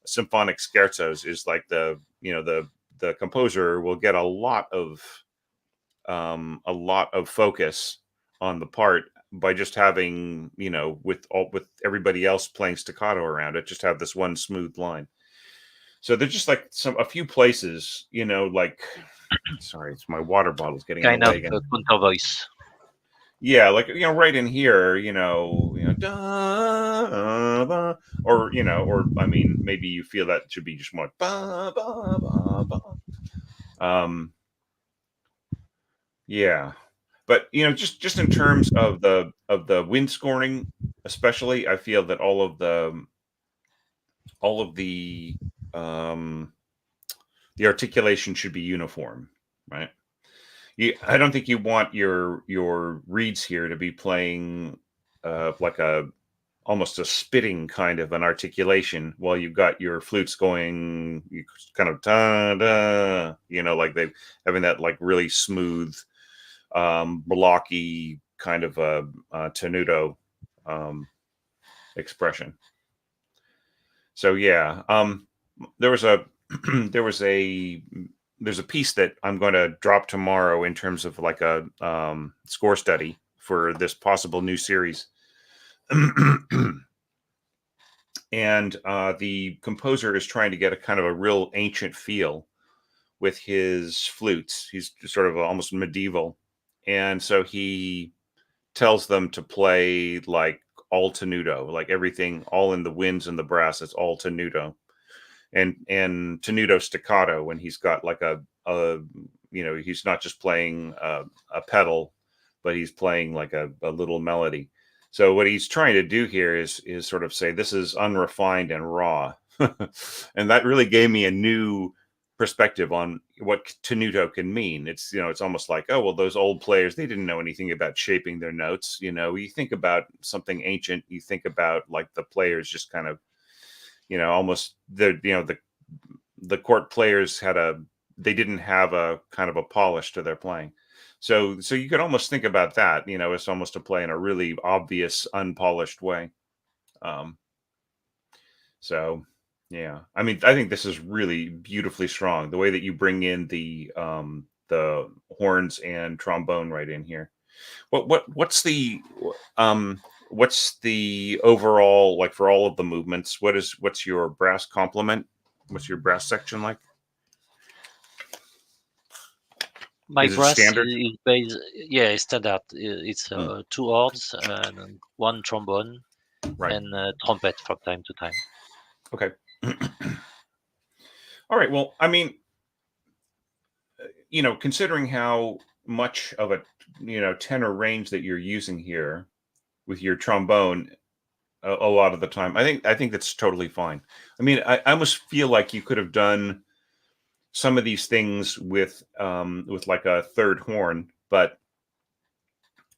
symphonic scherzos, is like the composer will get a lot of focus on the part by just having, with everybody else playing staccato around it, just have this one smooth line. So there's just like a few places, like, sorry, it's my water bottle's getting in the way again. Kind of counter voice. Yeah, like, right in here, or I mean, maybe you feel that should be just more ba ba ba ba. Yeah, but just in terms of the wind scoring, especially, I feel that all of the articulation should be uniform, right? I don't think you want your reeds here to be playing like almost a spitting kind of an articulation, while you've got your flutes going kind of da da, like they having that like really smooth, blocky kind of a tenuto expression. So yeah, there's a piece that I'm going to drop tomorrow in terms of like a score study for this possible new series. And the composer is trying to get a kind of a real ancient feel with his flutes. He's sort of almost medieval. And so he tells them to play like all tenuto, like everything, all in the winds and the brass, it's all tenuto. And tenuto staccato, when he's got like a he's not just playing a pedal, but he's playing like a little melody. So what he's trying to do here is sort of say, this is unrefined and raw. And that really gave me a new perspective on what tenuto can mean. It's, it's almost like, oh, well, those old players, they didn't know anything about shaping their notes. You think about something ancient, you think about like the players just kind of, almost the court players they didn't have a kind of a polish to their playing. So you could almost think about that, it's almost to play in a really obvious, unpolished way. So yeah, I mean, I think this is really beautifully strong, the way that you bring in the horns and trombone right in here. What's the what's the overall, like, for all of the movements? What's your brass complement? What's your brass section like? My Is it brass standard? is based, yeah, standard. It's Hmm. 2 horns and 1 trombone Right. and trumpet from time to time. Okay. All right. Well, I mean, considering how much of a tenor range that you're using here with your trombone a lot of the time, I think that's totally fine. I mean, I almost feel like you could have done some of these things with like a third horn, but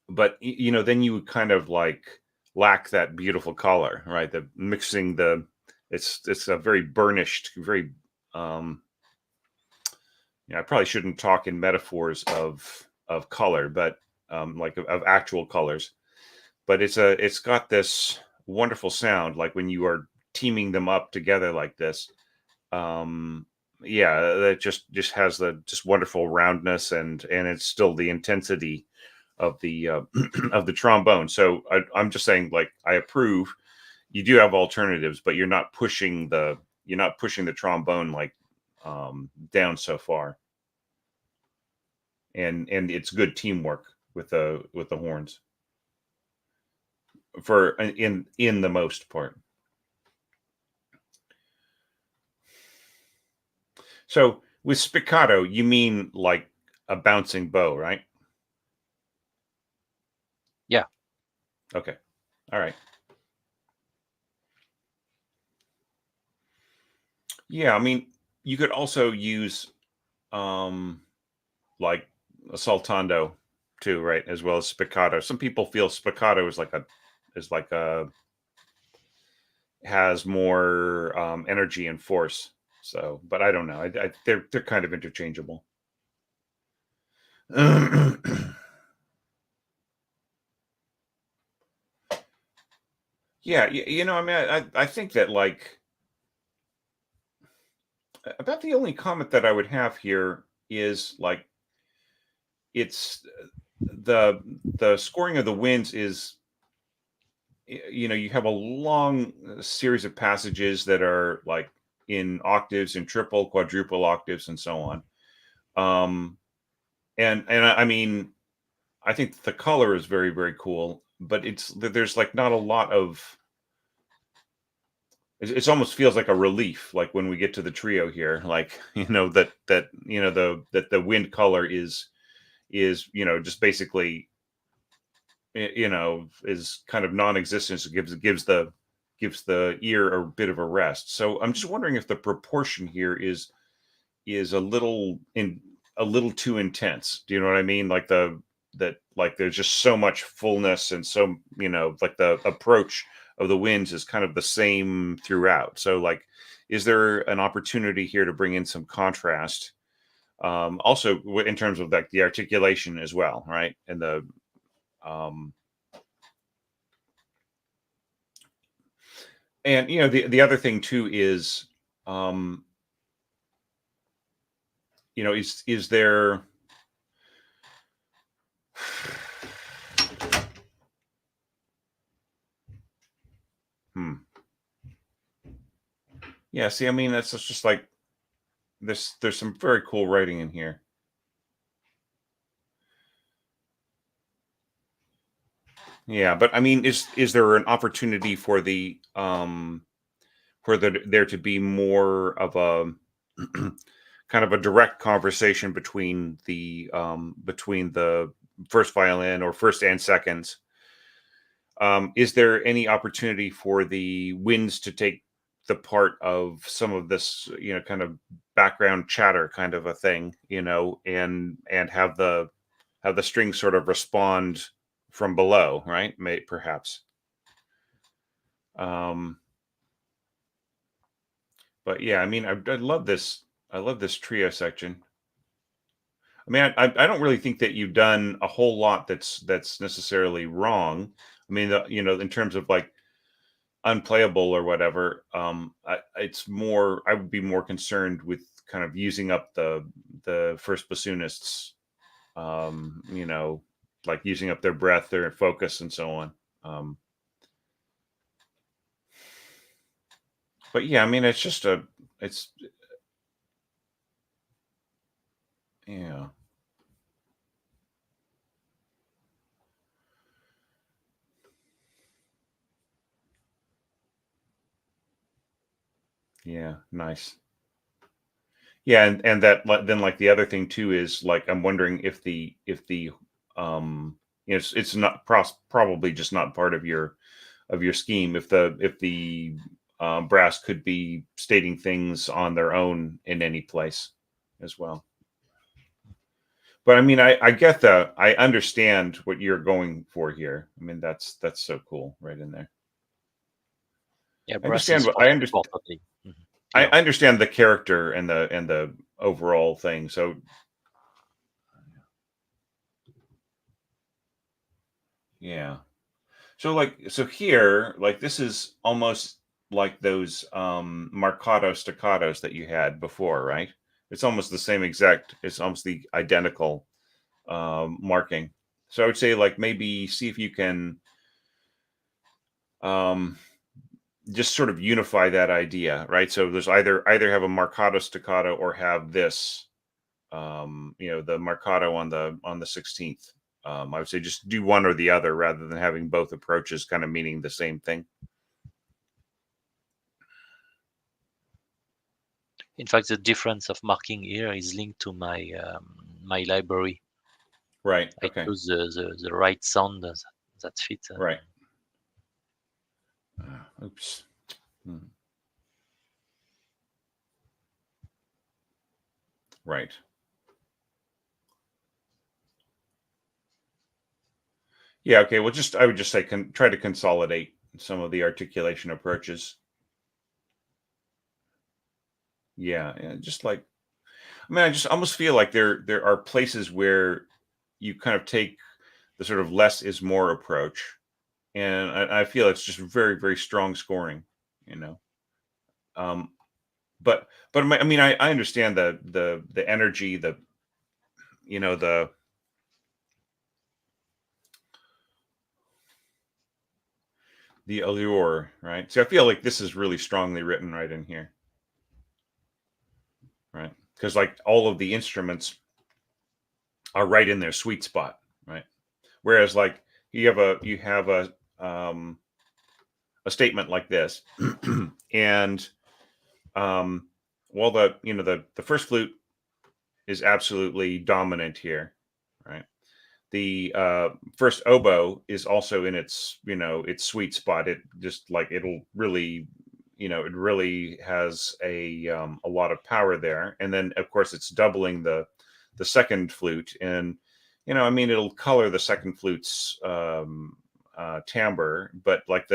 then you would kind of like lack that beautiful color, right? The mixing the it's a very burnished, very um I probably shouldn't talk in metaphors of color, but like of actual colors. But it's got this wonderful sound, like when you are teaming them up together like this. Um, yeah, that just has the just wonderful roundness, and it's still the intensity of the of the trombone. So I'm just saying, like, I approve. You do have alternatives, but you're not pushing the trombone like down so far, and it's good teamwork with the horns for in the most part. So with spiccato, you mean like a bouncing bow, right? Yeah. Okay. All right. Yeah, I mean, you could also use um like a saltando too, right? As well as spiccato. Some people feel spiccato is like a has more energy and force. So, but I don't know. They're kind of interchangeable. Yeah, I mean, I think that, like, about the only comment that I would have here is, like, it's the scoring of the winds is, you have a long series of passages that are like in octaves, in triple, quadruple octaves, and so on. Um, and I mean, I think the color is very, very cool, but there's like not a lot of it almost feels like a relief, like when we get to the trio here, like that the wind color is just basically is kind of non-existent. It gives the ear a bit of a rest. So I'm just wondering if the proportion here is a little too intense. Do you know what I mean? Like like there's just so much fullness, and so like the approach of the winds is kind of the same throughout. So, like, is there an opportunity here to bring in some contrast? Also in terms of like the articulation as well, right? And um the other thing too is um is there hmm. Yeah, see, I mean, that's just like there's some very cool writing in here. Yeah, but I mean, is there an opportunity for there to be more of a kind of a direct conversation between the first violin or first and seconds? Is there any opportunity for the winds to take the part of some of this, kind of background chatter kind of a thing, and have the strings sort of respond from below, right? Perhaps. Um, but yeah, I mean, I love this. I love this trio section. I mean, I don't really think that you've done a whole lot that's necessarily wrong. I mean, in terms of like unplayable or whatever. It's more. I would be more concerned with kind of using up the first bassoonist's, um, you know, like using up their breath, their focus, and so on. But yeah, I mean, it's just yeah. Yeah, nice. Yeah, and that then like the other thing too is like I'm wondering if the it's not probably just not part of your scheme if the brass could be stating things on their own in any place as well. But I mean, I get I understand what you're going for here. I mean, that's so cool right in there. Yeah, I brass understand is what I understand. I Yeah. understand the character and the overall thing. So yeah. So here, like this is almost like those marcato staccatos that you had before, right? It's almost the same exact, it's almost the identical marking. So I would say like maybe see if you can just sort of unify that idea, right? So there's either have a marcato staccato or have this the marcato on the 16th. I would say just do one or the other rather than having both approaches kind of meaning the same thing. In fact, the difference of marking here is linked to my my library. Right. I Okay. choose the right sound that fits. Right. Oops. Right. Yeah. Okay. Well, I would just say try to consolidate some of the articulation approaches. Yeah. Just like, I mean, I just almost feel like there are places where you kind of take the sort of less is more approach, and I feel it's just very very strong scoring, you know. Um, but I mean, I understand the energy, the the allure, right? So I feel like this is really strongly written right in here, right? Because like all of the instruments are right in their sweet spot, right? Whereas like you have a statement like this, and well the first flute is absolutely dominant here, right? The first oboe is also in its its sweet spot. It just like it'll really it really has a lot of power there. And then of course it's doubling the second flute, and I mean it'll color the second flute's timbre, but like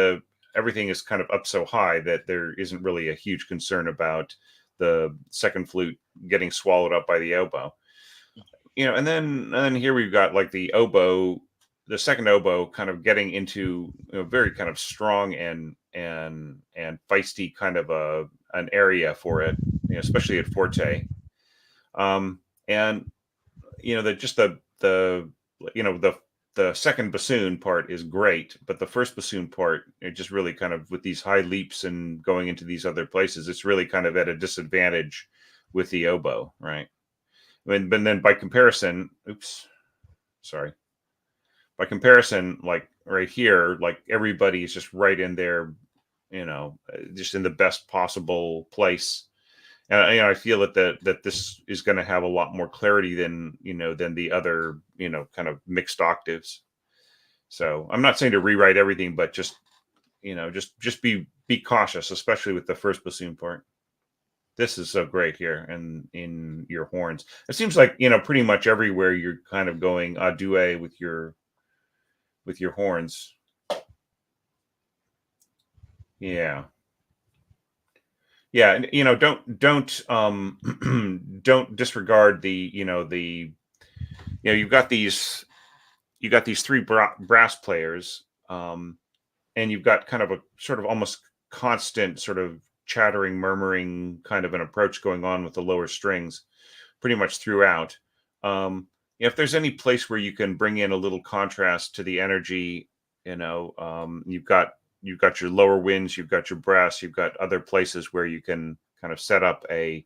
everything is kind of up so high that there isn't really a huge concern about the second flute getting swallowed up by the oboe. And then here we've got like the second oboe kind of getting into very kind of strong and feisty kind of an area for it, especially at forte. And the second bassoon part is great, but the first bassoon part, it just really kind of with these high leaps and going into these other places, it's really kind of at a disadvantage with the oboe, right? But then by comparison, by comparison, like right here, like everybody is just right in there, just in the best possible place. And I feel that this is going to have a lot more clarity than the other kind of mixed octaves. So I'm not saying to rewrite everything, but just just be cautious, especially with the first bassoon part. This is so great here, and in your horns. It seems like pretty much everywhere you're kind of going a duet with your horns. Yeah. Yeah, and don't don't disregard you've got these three brass players, and you've got kind of a sort of almost constant sort of chattering, murmuring kind of an approach going on with the lower strings pretty much throughout. if there's any place where you can bring in a little contrast to the energy, you've got your lower winds, you've got your brass, you've got other places where you can kind of set up a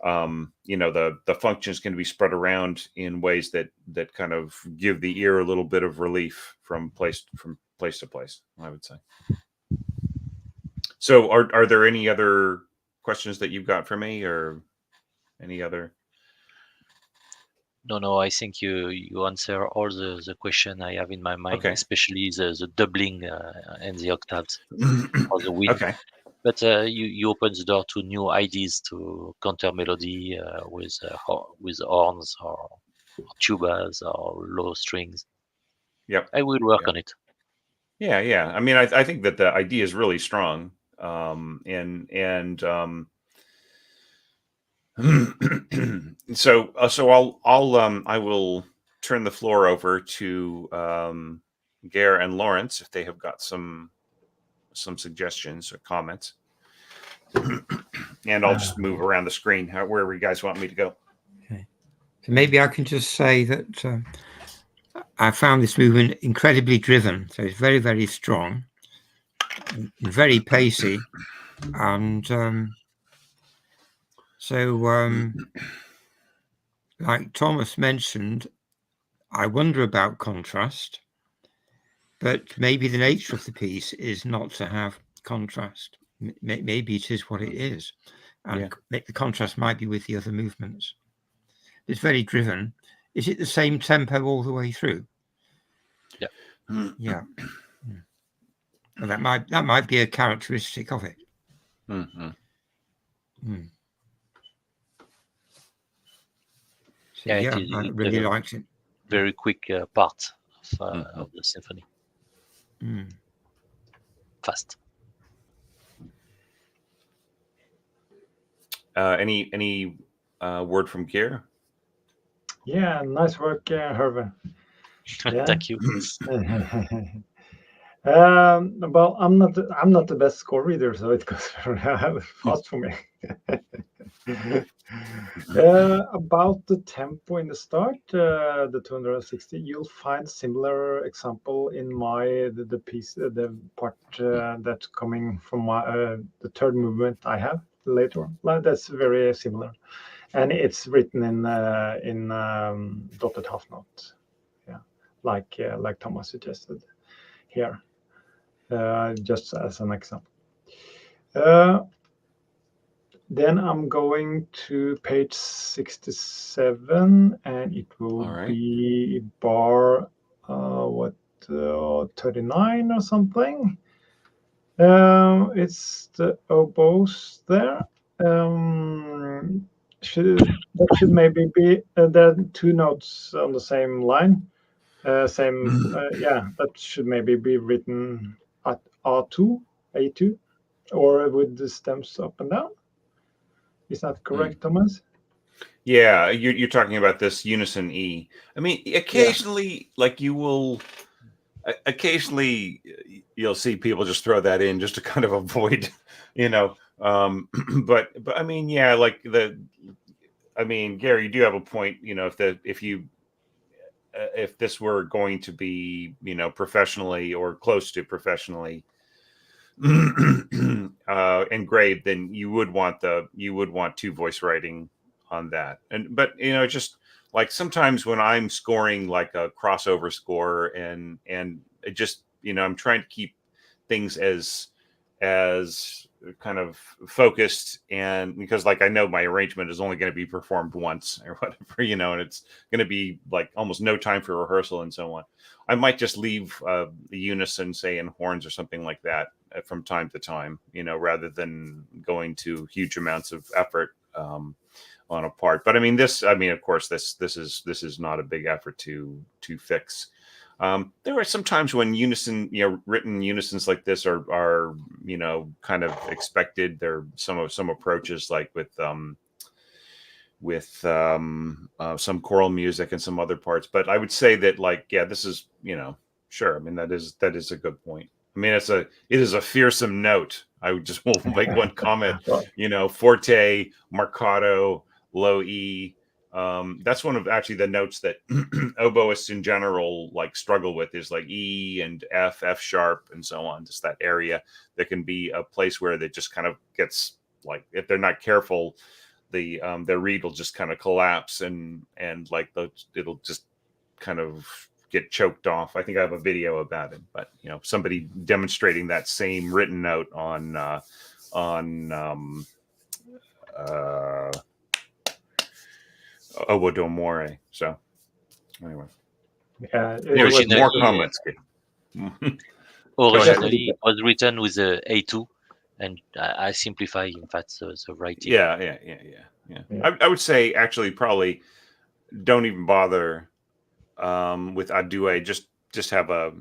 the functions can be spread around in ways that kind of give the ear a little bit of relief from place to place, I would say. So are there any other questions that you've got for me, or any other? No, I think you answer all the question I have in my mind, Okay. especially the doubling and the octaves for the wind. Okay. But you open the door to new ideas to counter melody with horns or tubas or low strings. Yep. I will work on it. Yeah. I mean, I think that the idea is really strong. So I will turn the floor over to Ger and Lawrence if they have got some suggestions or comments. And I'll just move around the screen wherever you guys want me to go. Okay. So maybe I can just say that I found this movement incredibly driven. So it's very, very strong and very pacey. And like Thomas mentioned, I wonder about contrast, but maybe the nature of the piece is not to have contrast. Maybe it is what it is, and the contrast might be with the other movements. It's very driven. Is it the same tempo all the way through? Yeah. Well, that might be a characteristic of it. Mm-hmm. So, I really liked it. Very quick part of the symphony. Fast. Any word from Ger? Yeah, nice work, Hervé. Yeah. Thank you. Well, I'm not the best score reader, so it goes very fast for me. About the tempo in the start, the 260, you'll find similar example in the piece, the part that's coming from the third movement I have later. That's very similar, and it's written in dotted half note. Yeah, like Thomas suggested here, just as an example. Then I'm going to page 67, and it will be bar 39 or something. It's the oboes there. That should maybe be there are two notes on the same line. That should maybe be written at A2, or with the stems up and down. Is that correct, Thomas? Yeah, you're talking about this unison E. I mean, occasionally, you'll see people just throw that in just to kind of avoid, but I mean, Gary, you do have a point. If this were going to be, professionally or close to professionally engraved, then you would want two voice writing on that. But just like sometimes when I'm scoring like a crossover score and it just I'm trying to keep things as kind of focused, and because like I know my arrangement is only going to be performed once or whatever, and it's going to be like almost no time for rehearsal and so on. I might just leave the unison, say in horns or something like that, from time to time, rather than going to huge amounts of effort on a part. But of course, this is not a big effort to fix. There are some times when unison, written unisons like this are kind of expected. There are some approaches like with some choral music and some other parts. But I would say that this is, sure. That is a good point. It is a fearsome note. I would just will make one comment, forte, marcato, low E, That's one of actually the notes that oboists in general like struggle with, is like E and F sharp, and so on. Just that area that can be a place where they just kind of gets, like, if they're not careful, their reed will just kind of collapse, and like it'll just kind of get choked off. I think I have a video about it, but somebody demonstrating that same written note on Obo d'Amore. So anyway, Yeah, more comments. Originally, it was written with a A2, and I simplify, in fact, the writing. Yeah. I would say actually probably don't even bother with Adue. Just have a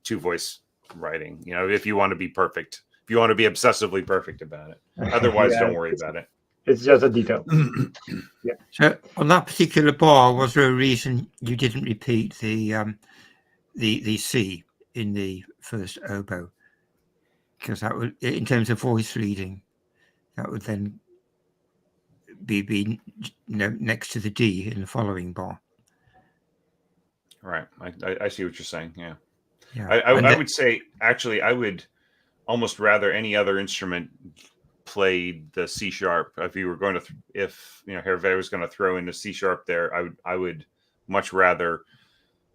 two voice writing. If you want to be perfect, if you want to be obsessively perfect about it. Otherwise, don't worry about it. It's just a detail. Yeah. So on that particular bar, was there a reason you didn't repeat the C in the first oboe? Because that would, in terms of voice reading, that would then be next to the D in the following bar. Right. I see what you're saying. Yeah. Yeah. I would say, actually, I would almost rather any other instrument played the C sharp. If you were going to, if Hervé was going to throw in the C sharp there, I would much rather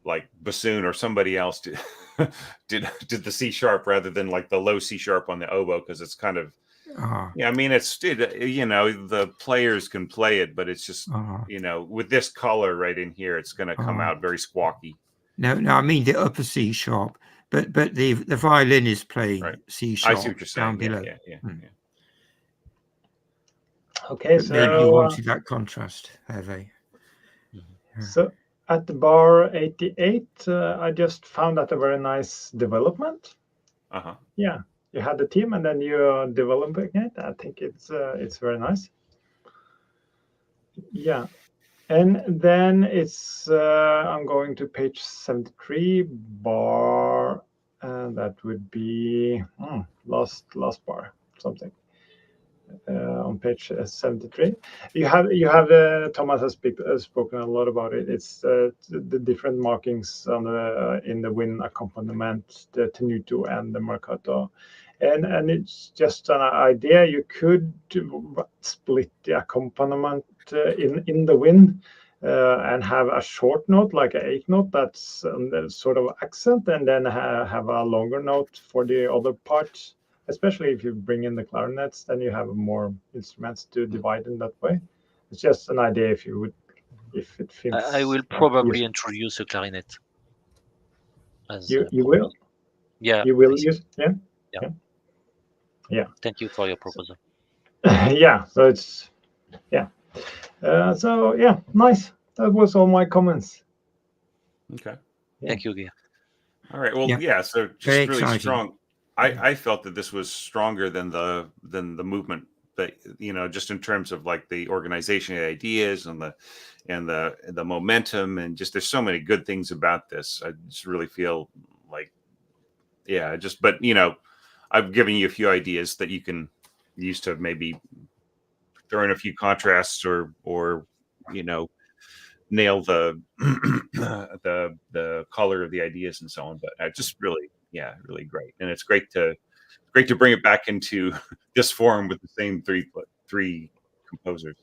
like bassoon or somebody else did the C sharp rather than like the low C sharp on the oboe, because it's kind of I mean the players can play it, but it's just with this color right in here, it's going to come out very squawky. No, I mean the upper C sharp, but the violin is playing C sharp. I see what you're saying. Down below. Yeah. Okay, but so you wanted that contrast, Hervé. So at the bar 88, I just found that a very nice development. Yeah, you had the team, and then you're developing it. I think it's very nice. Yeah, and then it's I'm going to page 73 bar, and that would be last bar something. On page 73, you have Thomas has spoken a lot about it. It's the different markings on in the wind accompaniment, the tenuto and the marcato, and it's just an idea. You could split the accompaniment in the wind and have a short note like an 8th note that's sort of accent, and then have a longer note for the other parts. Especially if you bring in the clarinets, then you have more instruments to divide in that way. It's just an idea if it fits. I will probably introduce a clarinet. You will? Yeah. You will use? Yeah. Thank you for your proposal. Yeah. So it's so yeah, nice. That was all my comments. Okay. Thank you, Geir. All right. Well, yeah. So just very really exciting. Strong. I felt that this was stronger than the movement, that just in terms of like the organization of ideas and the momentum, and just there's so many good things about this. I just really feel like but I've given you a few ideas that you can use to maybe throw in a few contrasts or nail the the color of the ideas and so on. But I just really great, and it's great to bring it back into this forum with the same three composers.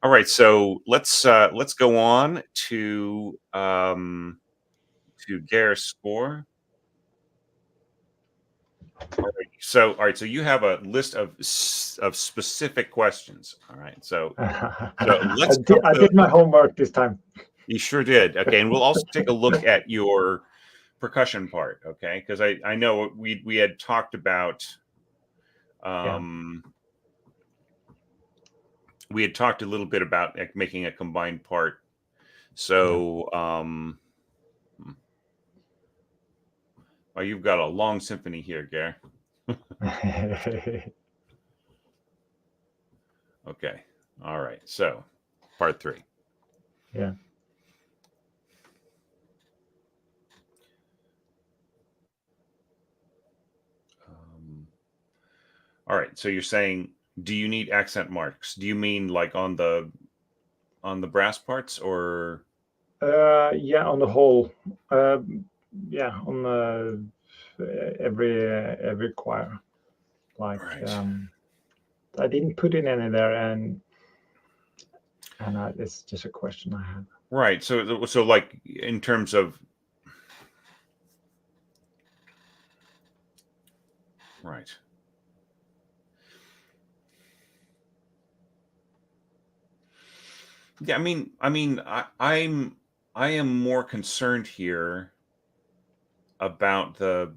All right, so let's go on to Geir's score. All right, so you have a list of specific questions. All right, so let's. I did my homework this time. You sure did. Okay, and we'll also take a look at your percussion part, okay? Because I know we had talked about we had talked a little bit about making a combined part. So well, you've got a long symphony here, Geir. Okay. All right. So part 3. Yeah. All right. So you're saying do you need accent marks? Do you mean like on the brass parts, or? Yeah, on the whole. Yeah, on every choir. Like Right. I didn't put in any there, and it's just a question I have. Right. So like in terms of, right. Yeah, I am more concerned here about the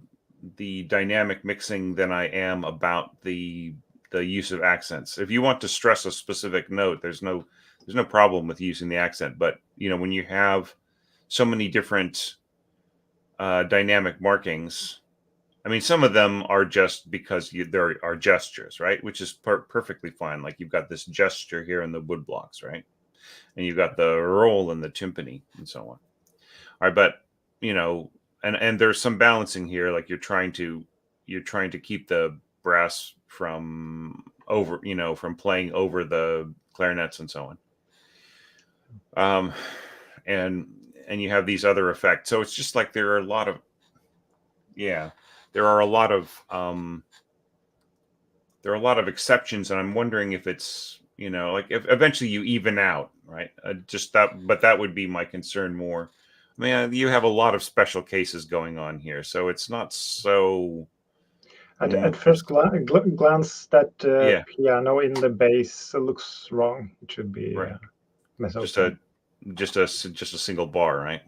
dynamic mixing than I am about the use of accents. If you want to stress a specific note, there's no problem with using the accent. But when you have so many different dynamic markings, I mean, some of them are just because there are gestures, right? Which is perfectly fine. Like you've got this gesture here in the wood blocks, right? And you've got the roll and the timpani and so on. All right, but and there's some balancing here. Like you're trying to keep the brass from from playing over the clarinets and so on. And you have these other effects. So it's just like there are a lot of exceptions, and I'm wondering if it's like if eventually you even out, right? But that would be my concern more. I mean, you have a lot of special cases going on here, so it's not so. At first glance, that Yeah. piano in the bass looks wrong. It should be Right. mezzo. Just a single bar, right?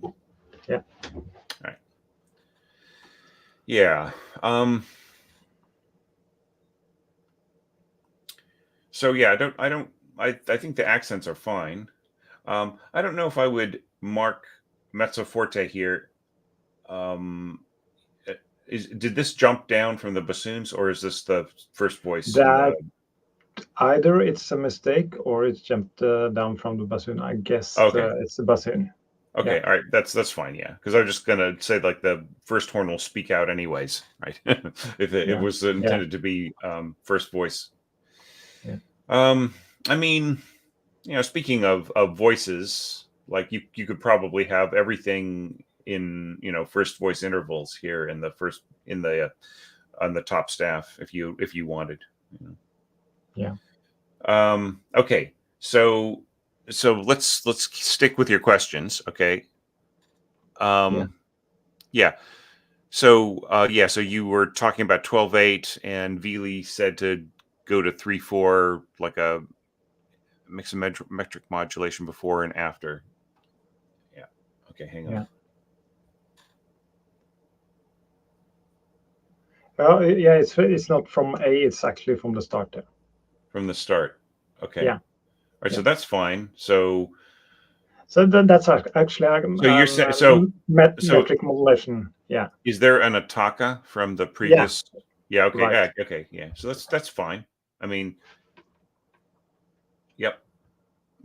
Yeah. All right. Yeah. So yeah, I think the accents are fine. I don't know if I would mark mezzo forte here. Did this jump down from the bassoons, or is this the first voice? Either it's a mistake or it's jumped down from the bassoon. I guess Okay. It's the bassoon. Okay, Yeah. all right, that's fine, yeah. Because I was just gonna say like the first horn will speak out anyways, right? if it was intended to be first voice. Yeah. I mean, speaking of voices, like you could probably have everything in first voice intervals here in the on the top staff if you wanted. Yeah. Okay, so let's stick with your questions, okay? Yeah. So so you were talking about 12/8, and Vili said to go to 3/4, like a mix of metric modulation before and after. Yeah. Okay, hang on. Yeah. Well, yeah, it's not from A. It's actually from the start there. From the start. Okay. Yeah. All right. So that's fine. So that's actually so you're saying metric modulation. Yeah. Is there an Attacca from the previous? Yeah. Okay. Right. Okay. Yeah. So that's fine. I mean, yep.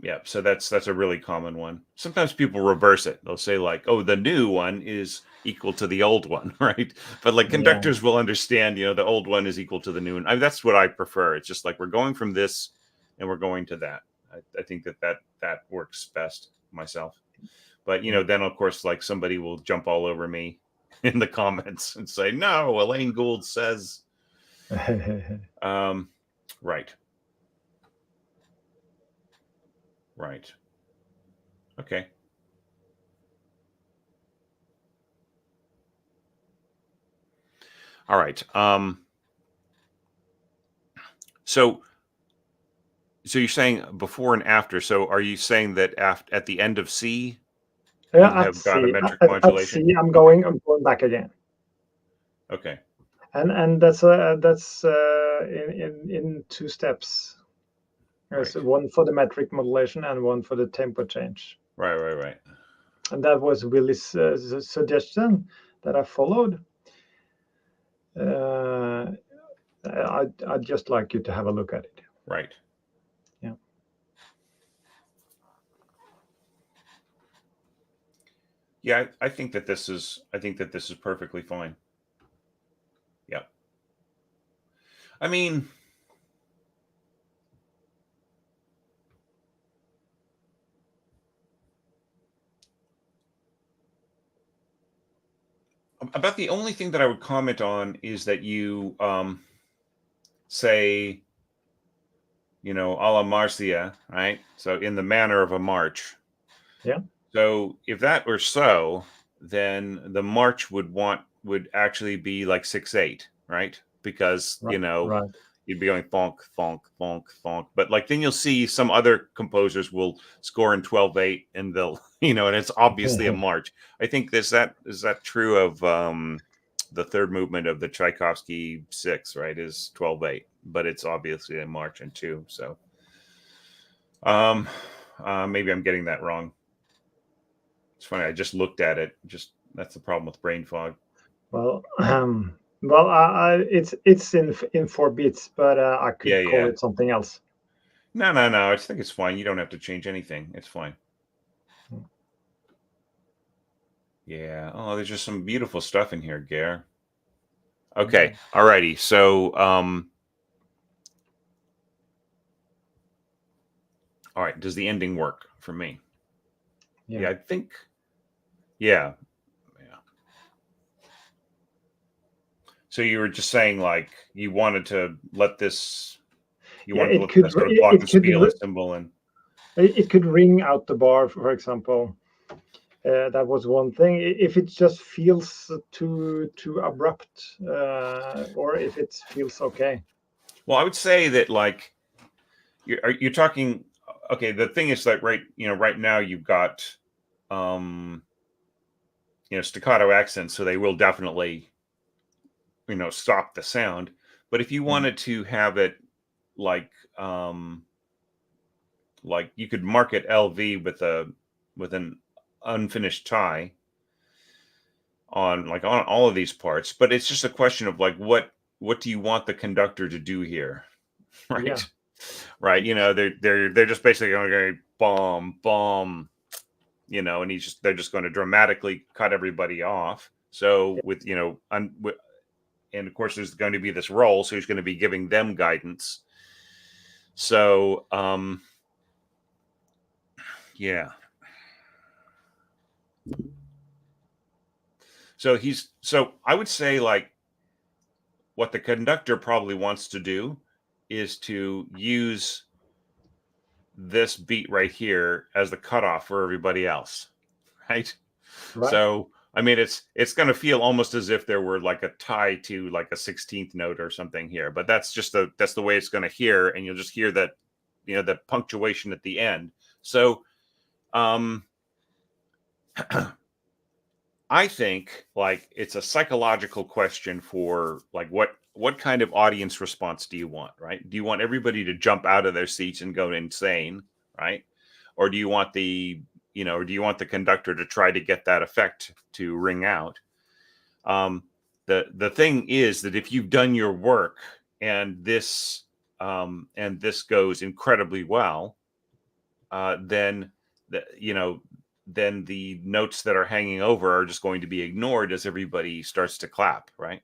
Yeah, so that's a really common one. Sometimes people reverse it. They'll say like, "Oh, the new one is equal to the old one," right? But like conductors will understand, the old one is equal to the new one. I mean, that's what I prefer. It's just like we're going from this and we're going to that. I think that works best myself. But then of course, like somebody will jump all over me in the comments and say, "No, Elaine Gould says." Right. Right. Okay. All right. So you're saying before and after. So are you saying that at the end of C, you have got a metric modulation? At C, I'm going back again. Okay. And that's in two steps. There's one for the metric modulation and one for the tempo change. Right. And that was Willy's suggestion that I followed. I'd just like you to have a look at it. Right. Yeah. Yeah, I think that this is perfectly fine. Yeah. I mean, About the only thing that I would comment on is that you say, a la Marcia, right? So in the manner of a march. Yeah. So if that were so, then the march would actually be like 6/8, right? Because Right. you'd be going thonk, thonk, thonk, thonk. But like then you'll see some other composers will score in 12/8 and they'll, and it's obviously a march. I think is that true of the third movement of the Tchaikovsky 6, right? Is 12/8, but it's obviously a march in 2. So maybe I'm getting that wrong. It's funny. I just looked at it. That's the problem with brain fog. Well, it's in 4 beats, but I could call it something else. No. I think it's fine. You don't have to change anything. It's fine. Yeah. Oh, there's just some beautiful stuff in here, Gare. Okay. Alrighty. So, all right. Does the ending work for me? Yeah, I think. Yeah. So you were just saying, like, you wanted to let this. You wanted to let this sort of glockenspiel symbol in. It could ring out the bar, for example. That was one thing. If it just feels too abrupt, or if it feels okay. Well, I would say that, like, you're talking. Okay, the thing is that right now you've got, staccato accents, so they will definitely, stop the sound. But if you wanted to have it like you could mark it LV with an unfinished tie on all of these parts, but it's just a question of like what do you want the conductor to do here, right? Yeah. Right. They're just basically going to go bomb, and they're just going to dramatically cut everybody off. So with and of course there's going to be this roll, so he's going to be giving them guidance. So yeah. So I would say, like, what the conductor probably wants to do is to use this beat right here as the cutoff for everybody else, right? So I mean, it's going to feel almost as if there were like a tie to like a 16th note or something here, but that's the way it's going to hear, and you'll just hear that, the punctuation at the end. So I think, like, it's a psychological question for like what kind of audience response do you want, right? Do you want everybody to jump out of their seats and go insane, right? Or do you want the conductor to try to get that effect to ring out? The thing is that if you've done your work and this goes incredibly well, then the notes that are hanging over are just going to be ignored as everybody starts to clap, right?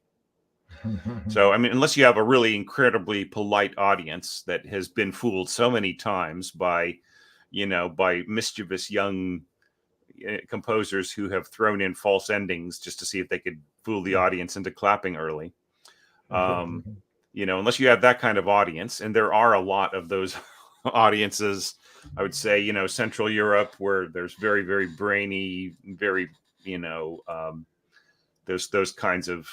So, I mean, unless you have a really incredibly polite audience that has been fooled so many times by mischievous young composers who have thrown in false endings just to see if they could fool the audience into clapping early. Unless you have that kind of audience, and there are a lot of those audiences, I would say, Central Europe, where there's very, very brainy, very, those kinds of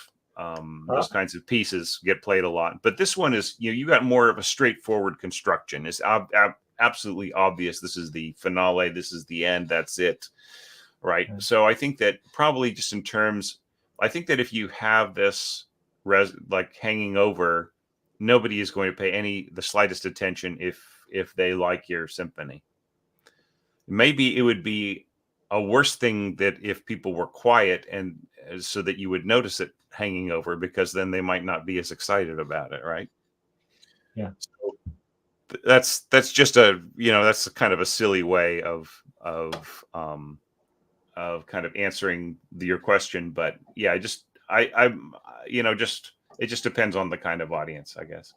pieces get played a lot. But this one is, you got more of a straightforward construction. It's absolutely obvious. This is the finale. This is the end. That's it. Right. So I think that probably just I think that if you have this like hanging over, nobody is going to pay the slightest attention if they like your symphony. Maybe it would be a worse thing that if people were quiet, and so that you would notice it hanging over, because then they might not be as excited about it, right? Yeah. So that's just that's kind of a silly way of kind of answering your question, but yeah, it just depends on the kind of audience, I guess.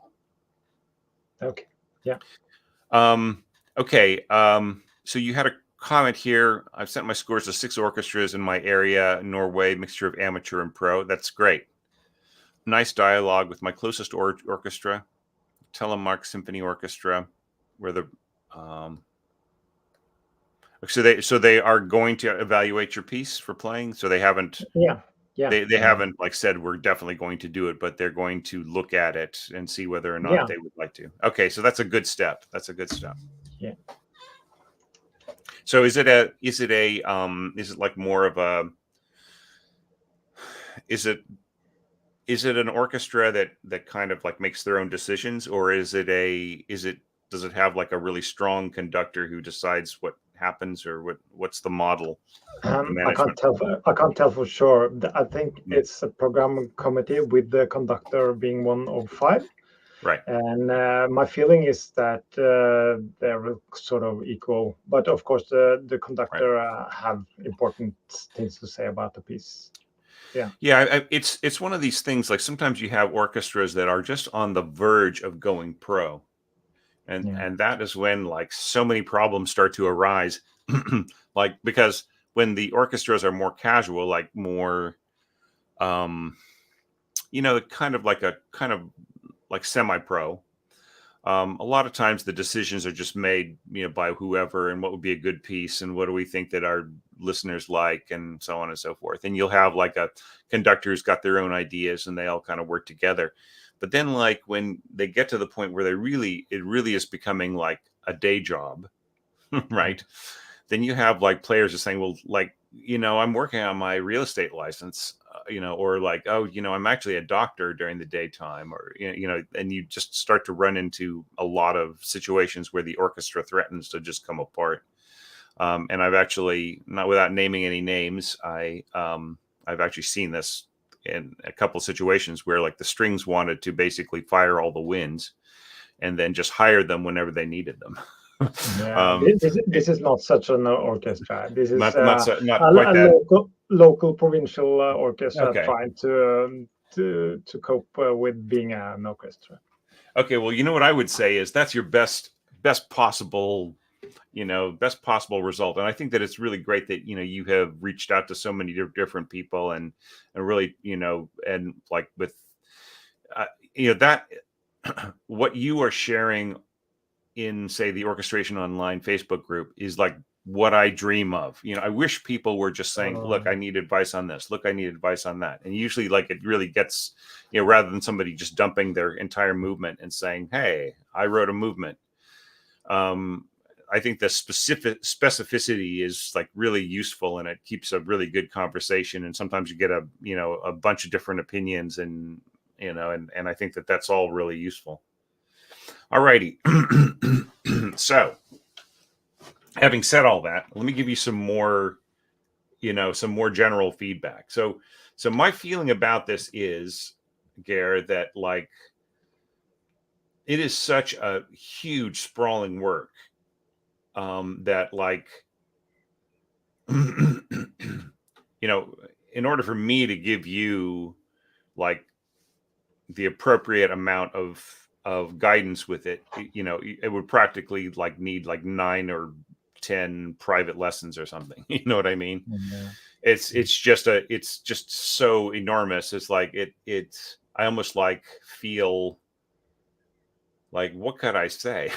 Okay. Yeah. Okay. So you had a comment here. I've sent my scores to 6 orchestras in my area, Norway, mixture of amateur and pro. That's great. Nice dialogue with my closest orchestra, Telemark Symphony Orchestra, where the so they are going to evaluate your piece for playing. So they haven't. Yeah. They haven't like said we're definitely going to do it, but they're going to look at it and see whether or not Yeah. they would like to. Okay, so that's a good step. That's a good step. Yeah. So is it like more of a is it an orchestra that kind of like makes their own decisions, or does it have like a really strong conductor who decides what happens, or what's the model? I can't tell for sure. I think it's a program committee with the conductor being one of 5. Right. And my feeling is that they're sort of equal, but of course the conductor have important things to say about the piece. Yeah. It's one of these things. Like sometimes you have orchestras that are just on the verge of going pro, and that is when like so many problems start to arise. Like because when the orchestras are more casual, like more, kind of like semi-pro. A lot of times the decisions are just made, by whoever, and what would be a good piece, and what do we think that our listeners like, and so on and so forth. And you'll have like a conductor who's got their own ideas, and they all kind of work together. But then, like when they get to the point where it really is becoming like a day job, right? Then you have like players are saying, well, like, I'm working on my real estate license, or like, oh, I'm actually a doctor during the daytime, or, and you just start to run into a lot of situations where the orchestra threatens to just come apart. And I've actually, not without naming any names, I've actually seen this in a couple of situations where like the strings wanted to basically fire all the winds and then just hire them whenever they needed them. Yeah, this is not such an orchestra. This is not quite a that. local provincial orchestra Okay. trying to cope with being an orchestra. Okay, well, what I would say is that's your best possible result, and I think that it's really great that you have reached out to so many different people, and really and like with that what you are sharing in, say, the Orchestration Online Facebook group is like what I dream of. I wish people were just saying, look, I need advice on this. Look, I need advice on that. And usually like it really gets, rather than somebody just dumping their entire movement and saying, hey, I wrote a movement. I think the specificity is like really useful, and it keeps a really good conversation. And sometimes you get a bunch of different opinions, and, and I think that that's all really useful. All righty. So having said all that, let me give you some more general feedback. So my feeling about this is, Geir, that like it is such a huge sprawling work that like, in order for me to give you like the appropriate amount of guidance with it, it would practically like need like 9 or 10 private lessons or something. You know what I mean? Yeah. It's just so enormous. It's like I almost like feel like, what could I say?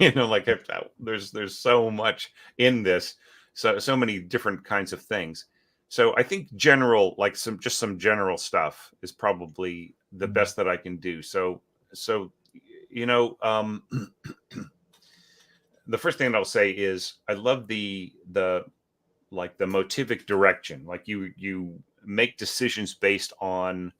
Like if there's so much in this, so many different kinds of things. So I think general, like some general stuff is probably the best that I can do. So the first thing that I'll say is I love the motivic direction. Like you make decisions based on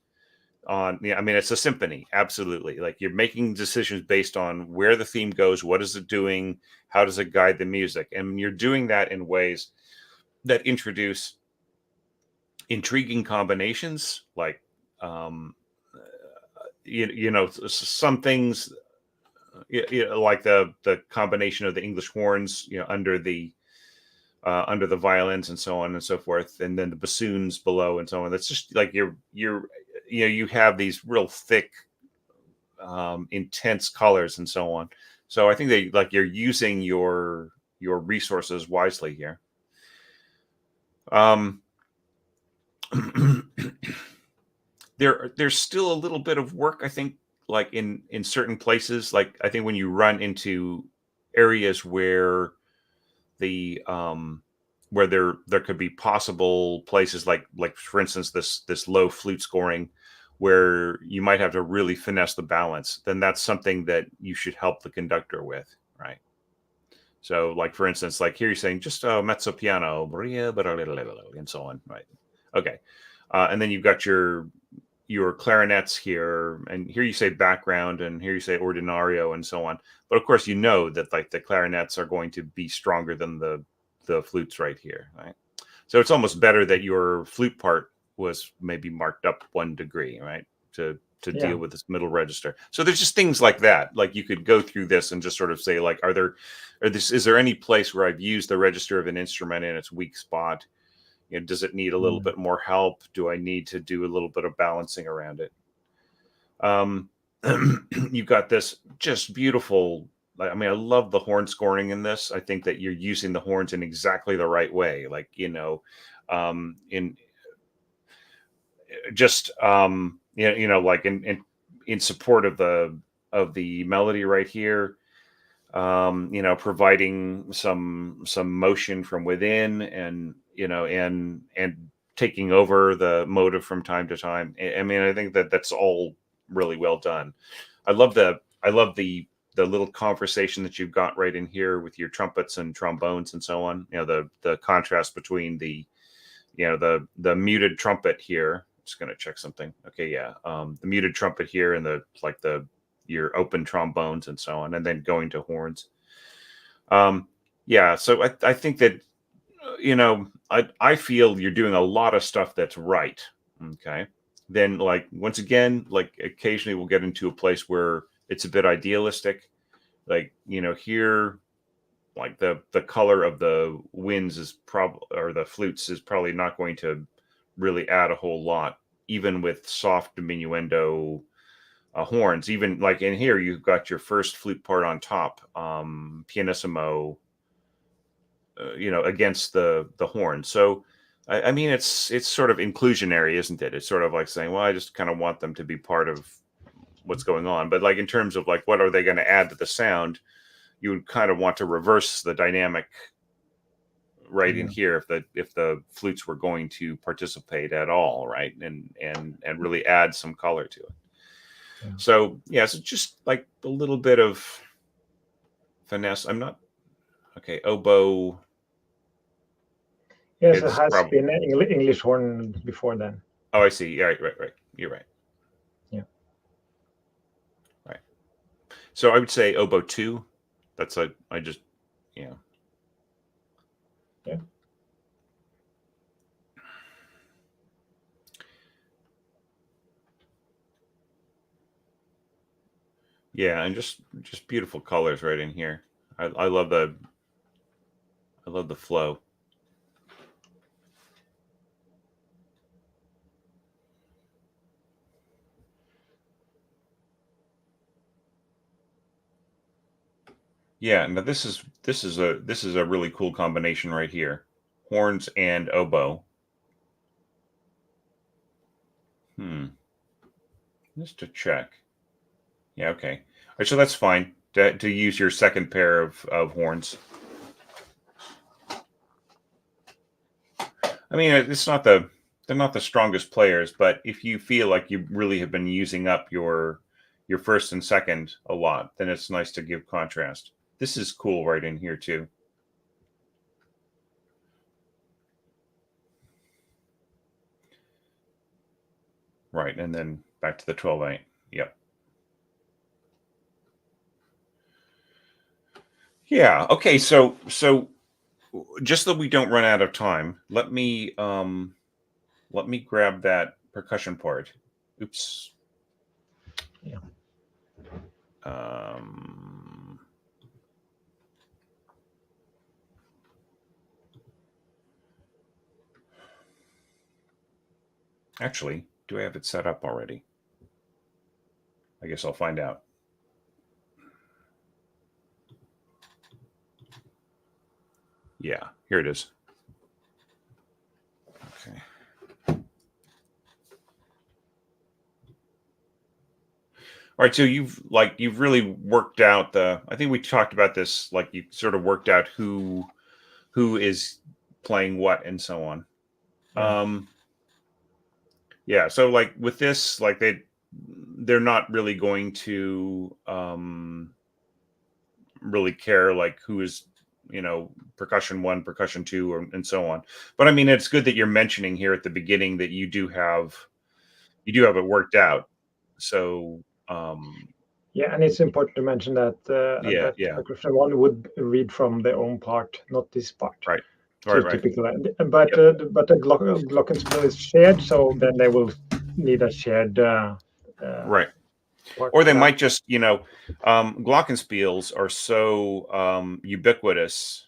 it's a symphony. Absolutely. Like you're making decisions based on where the theme goes, what is it doing, how does it guide the music, and you're doing that in ways that introduce intriguing combinations, like some things, like the combination of the English horns, under the violins and so on and so forth, and then the bassoons below and so on. That's just like you have these real thick, intense colors and so on. So I think you're using your your resources wisely here. There's still a little bit of work, I think, like in certain places. Like I think when you run into areas where the where there could be possible places like for instance this low flute scoring where you might have to really finesse the balance, then that's something that you should help the conductor with, right? So like for instance, like here you're saying just mezzo piano and so on, right? Okay. And then you've got your clarinets here, and here you say background, and here you say ordinario, and so on. But of course, you know that like the clarinets are going to be stronger than the flutes right here, right? So it's almost better that your flute part was maybe marked up 1 degree, right, to deal with this middle register. So there's just things like that. Like you could go through this and just sort of say, like, is there any place where I've used the register of an instrument in its weak spot? You know, does it need a little bit more help? Do I need to do a little bit of balancing around it? You've got this just beautiful. I mean, I love the horn scoring in this. I think that you're using the horns in exactly the right way. Like, you know, in just you know, like in support of the melody right here. You know, providing some motion from within, and you know, and taking over the motive from time to time. I mean, I think that that's all really well done. I love the little conversation that you've got right in here with your trumpets and trombones and so on. You know, the contrast between the, you know, the muted trumpet here. Just going to check something. Okay, yeah, the muted trumpet here and your open trombones and so on, and then going to horns. Yeah, so I think that, you know, I feel you're doing a lot of stuff that's right. Okay. Then, like, once again, like occasionally we'll get into a place where it's a bit idealistic. Like, you know, here, like the color of the winds is or the flutes is probably not going to really add a whole lot, even with soft diminuendo horns. Even like in here, you've got your first flute part on top, pianissimo, you know, against the horn. So I mean, it's sort of inclusionary, isn't it? It's sort of like saying, well, I just kind of want them to be part of what's going on. But like in terms of like what are they going to add to the sound, you would kind of want to reverse the dynamic right in here if the flutes were going to participate at all, right, and really add some color to it. Yeah. So yeah, so just like a little bit of finesse. I'm not okay. Oboe. Yes, it has been an English horn before then. Oh, I see. Yeah, right. You're right. Yeah. Right. So I would say oboe 2. That's I just, yeah. Yeah. Yeah, and just beautiful colors right in here. I love the flow. Yeah, now this is a really cool combination right here. Horns and oboe. Just to check. Yeah, okay. All right, so that's fine to use your second pair of horns. I mean, they're not the strongest players, but if you feel like you really have been using up your first and second a lot, then it's nice to give contrast. This is cool right in here too. Right, and then back to the 12/8. Yep. Yeah. Okay. So just so we don't run out of time, let me grab that percussion part. Oops. Yeah. Actually, do I have it set up already? I guess I'll find out. Yeah, here it is. Okay. All right, so you've really worked out I think we talked about this, like you sort of worked out who is playing what and so on. Yeah. Yeah, so like with this, like they're not really going to really care like who is, percussion 1, percussion 2, and so on. But I mean, it's good that you're mentioning here at the beginning that you do have it worked out. So Yeah, and it's important to mention that yeah, percussion 1 would read from their own part, not this part. right. So Right. typically, but the glockenspiel is shared, so then they will need a shared Right. part. Or they might just, glockenspiels are so ubiquitous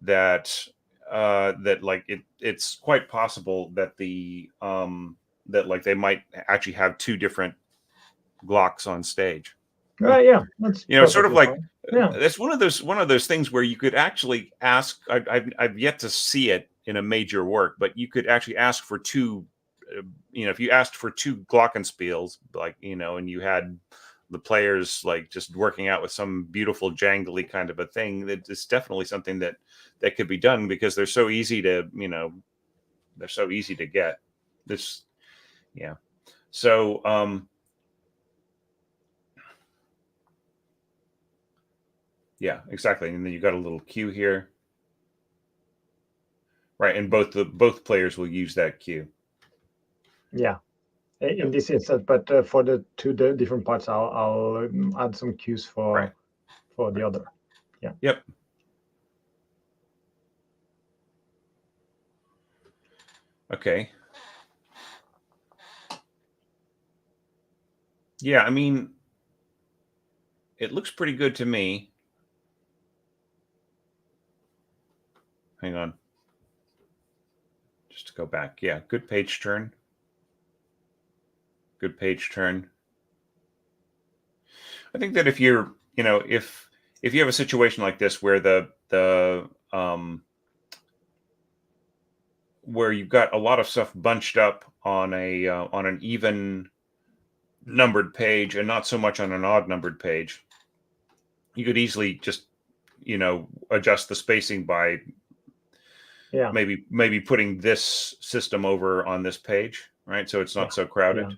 that like it's quite possible that that like they might actually have 2 different glocks on stage. Yeah, that's Sort of perfectly like fine. Yeah. that's one of those things where you could actually ask. I've yet to see it in a major work, but you could actually ask for 2. If you asked for 2 glockenspiels, like and you had the players like just working out with some beautiful jangly kind of a thing, that it's definitely something that could be done because they're so easy to get. This, yeah. So yeah, exactly. And then you got a little cue here. Right, and both players will use that cue. Yeah, in this instance, but for the 2 different parts, I'll add some cues for the other. Yeah. Yep. Okay. Yeah, I mean, it looks pretty good to me. Hang on. Just to go back. Yeah, good page turn. Good page turn. I think that if you're, if you have a situation like this where where you've got a lot of stuff bunched up on an even numbered page and not so much on an odd numbered page, you could easily just adjust the spacing by maybe putting this system over on this page, right? So it's not so crowded.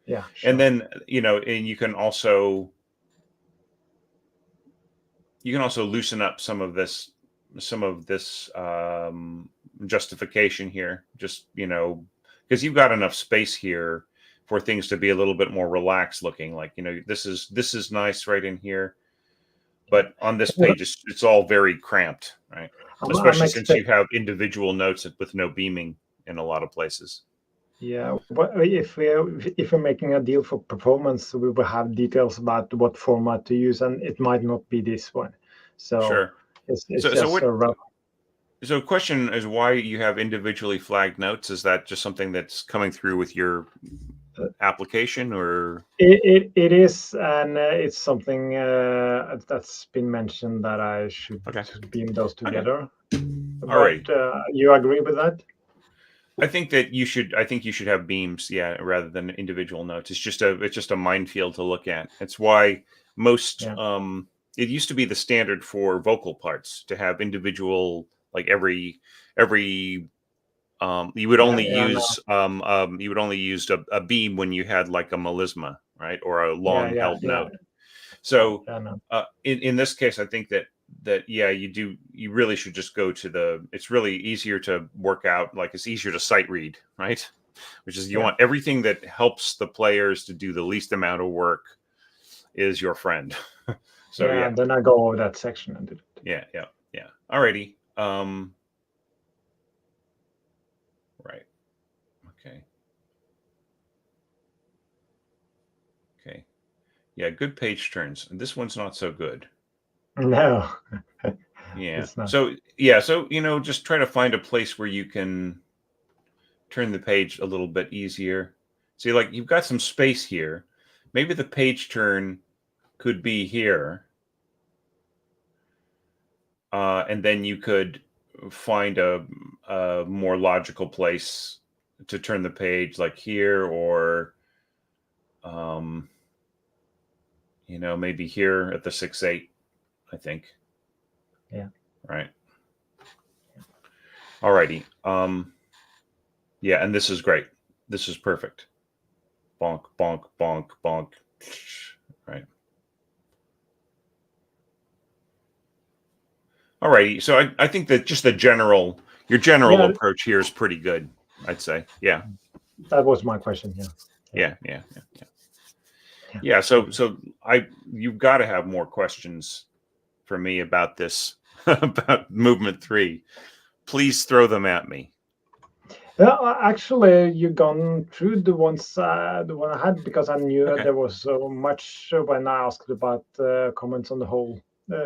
Yeah, sure. And then and you can also loosen up some of this justification here, just because you've got enough space here for things to be a little bit more relaxed looking, like this is nice right in here, but on this page it's all very cramped, right? Especially since you have individual notes with no beaming in a lot of places. Yeah, but if we're making a deal for performance, we will have details about what format to use, and it might not be this one. So sure. It's So just a rough. So the question is why you have individually flagged notes. Is that just something that's coming through with your application, or? It is, and it's something that's been mentioned that I should beam those together. All right. You agree with that? I think that you should. I think you should have beams, yeah, rather than individual notes. It's just a minefield to look at. It's why most. It used to be the standard for vocal parts to have individual, like every. You would only use a beam when you had like a melisma, right, or a long held note. So in this case, I think that you really should just go to it's really easier to work out, like it's easier to sight read, right? Which is you want everything that helps the players to do the least amount of work is your friend. So then I go over that section and do it. Yeah. Alrighty. Right. Okay. Yeah, good page turns. And this one's not so good. No. Yeah. So just try to find a place where you can turn the page a little bit easier. See, like you've got some space here. Maybe the page turn could be here. and then you could find a more logical place to turn the page, like here, or maybe here at the 6/8, I think. Yeah. Right. Alrighty. Yeah, and this is great. This is perfect. Bonk, bonk, bonk, bonk. Right. Alrighty. So I think that just your general Yeah. approach here is pretty good, I'd say. Yeah. That was my question. Yeah. Yeah. So you've got to have more questions for me about this, about movement 3. Please throw them at me. Yeah, actually, you've gone through the one I had, because I knew Okay. there was so much when I asked about comments on the whole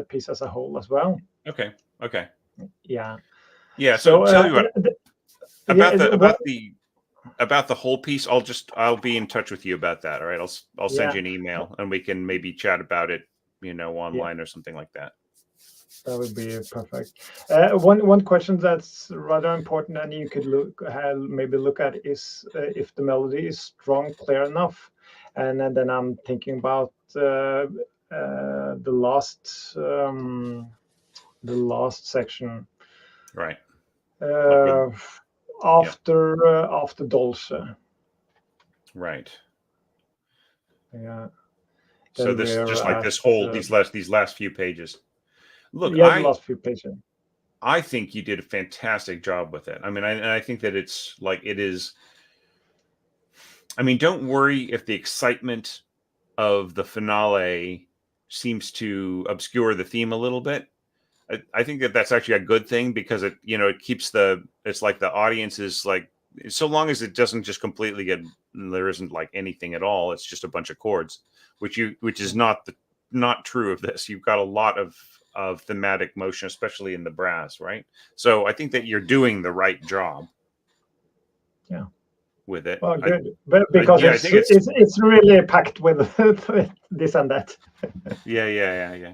piece as a whole as well. Okay. Yeah. Yeah. So tell you what, yeah, about the whole piece, I'll be in touch with you about that. All right. I'll send Yeah. you an email and we can maybe chat about it, online or something like that. That would be perfect. One question that's rather important, and you could maybe look at, is if the melody is strong, clear enough. And then I'm thinking about the last section. Right. After Dolce. Right. Yeah. So this just like this whole these last few pages. Look, the last few pages. I think you did a fantastic job with it. I mean, I think that it is. I mean, don't worry if the excitement of the finale seems to obscure the theme a little bit. I think that that's actually a good thing, because it keeps it's like the audience is like, so long as it doesn't just completely there isn't like anything at all. It's just a bunch of chords, which is not true of this. You've got a lot of thematic motion, especially in the brass, right? So I think that you're doing the right job. Yeah. With it. Well, good, because it's really packed with this and that. Yeah.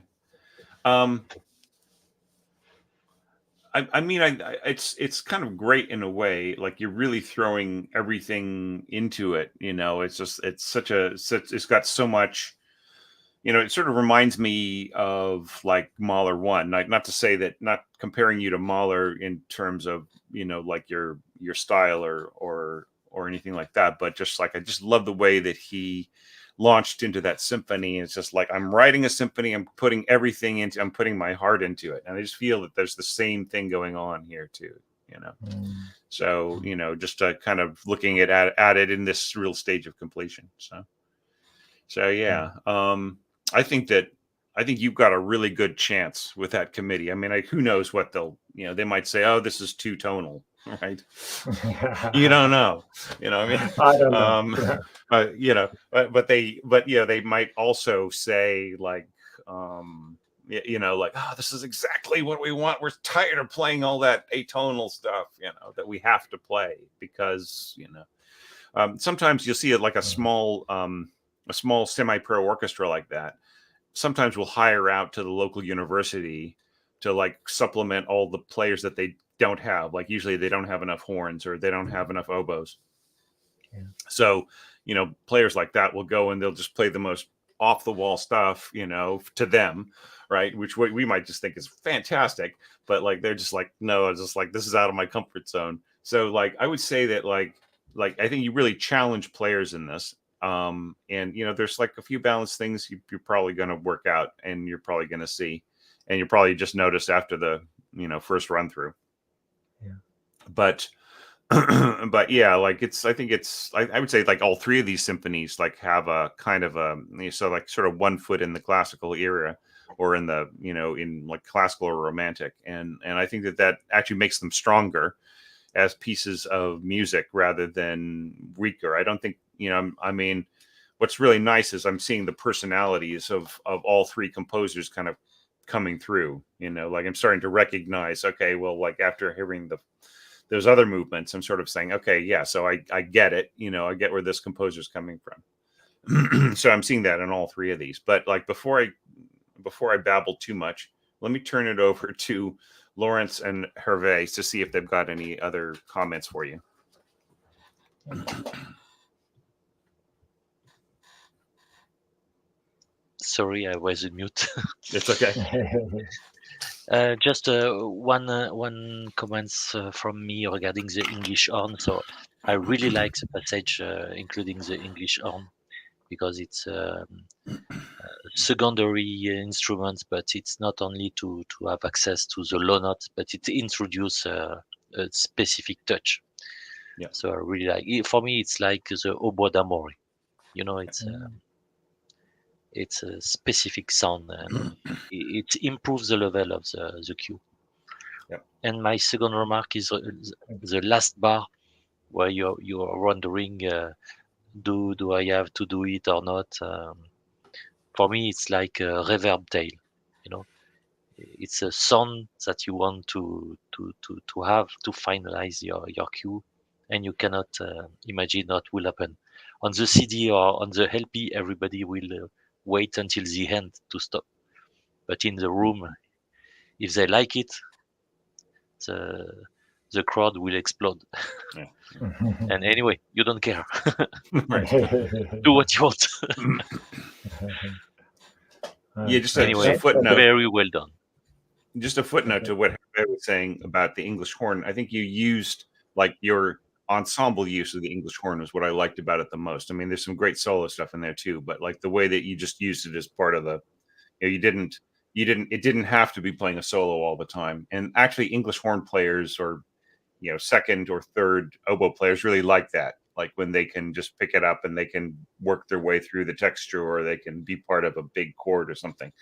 I mean, it's kind of great in a way. Like, you're really throwing everything into it. It's got so much. It sort of reminds me of like Mahler 1. Not to say that, not comparing you to Mahler in terms of like your style or anything like that, but just like, I just love the way that he launched into that symphony. It's just like, I'm writing a symphony, I'm putting my heart into it, and I just feel that there's the same thing going on here too. So just kind of looking at it in this real stage of completion. So yeah. I think you've got a really good chance with that committee. I mean, who knows what they might say, oh, this is too tonal, right? You don't know, I mean, I don't know. but they might also say like, like, oh, this is exactly what we want. We're tired of playing all that atonal stuff, that we have to play, because, sometimes you'll see it like a small semi-pro orchestra like that. Sometimes we'll hire out to the local university to like supplement all the players that they don't have. Like, usually they don't have enough horns, or they don't have enough oboes. Yeah. So, players like that will go and they'll just play the most off the wall stuff, to them, right? Which we might just think is fantastic, but like, they're just like, no, it's just like, this is out of my comfort zone. So like, I would say that like I think you really challenge players in this. And there's like a few balanced things you're probably going to work out, and you're probably going to see, and you'll probably just notice after the first run through. Yeah. But yeah, like I would say like all three of these symphonies like have a kind of so like sort of one foot in the classical era, or in the in like classical or romantic, and I think that actually makes them stronger as pieces of music rather than weaker. I don't think, I mean, what's really nice is I'm seeing the personalities of all three composers kind of coming through, like I'm starting to recognize, okay, well, like after hearing those other movements, I'm sort of saying, okay, yeah, so I get it, I get where this composer's coming from. So I'm seeing that in all three of these. But like, before I babble too much, let me turn it over to Lawrence and Hervé to see if they've got any other comments for you. Sorry, I was on mute. It's okay. Just one comments from me regarding the English horn. So I really like the passage including the English horn, because it's secondary instruments, but it's not only to have access to the low notes, but it introduces a specific touch. Yeah. So I really like it. For me, it's like the oboe d'amore. It's a specific sound, and it improves the level of the cue. Yep. And my second remark is the last bar, where you're wondering, do I have to do it or not? For me, it's like a reverb tail. It's a sound that you want to have to finalize your cue, and you cannot imagine what will happen on the CD or on the LP. Everybody will wait until the end to stop, but in the room, if they like it, the crowd will explode. Yeah. And anyway, you don't care. Do what you want. Yeah, just Anyway, a footnote. very well done. Just a footnote to what Hervé was saying about the English horn. I think you used, like, your ensemble use of the English horn was what I liked about it the most. I mean, there's some great solo stuff in there too, but like the way that you just used it as part of the, it didn't have to be playing a solo all the time. And actually English horn players, or, second or third oboe players, really like that. Like when they can just pick it up and they can work their way through the texture, or they can be part of a big chord or something.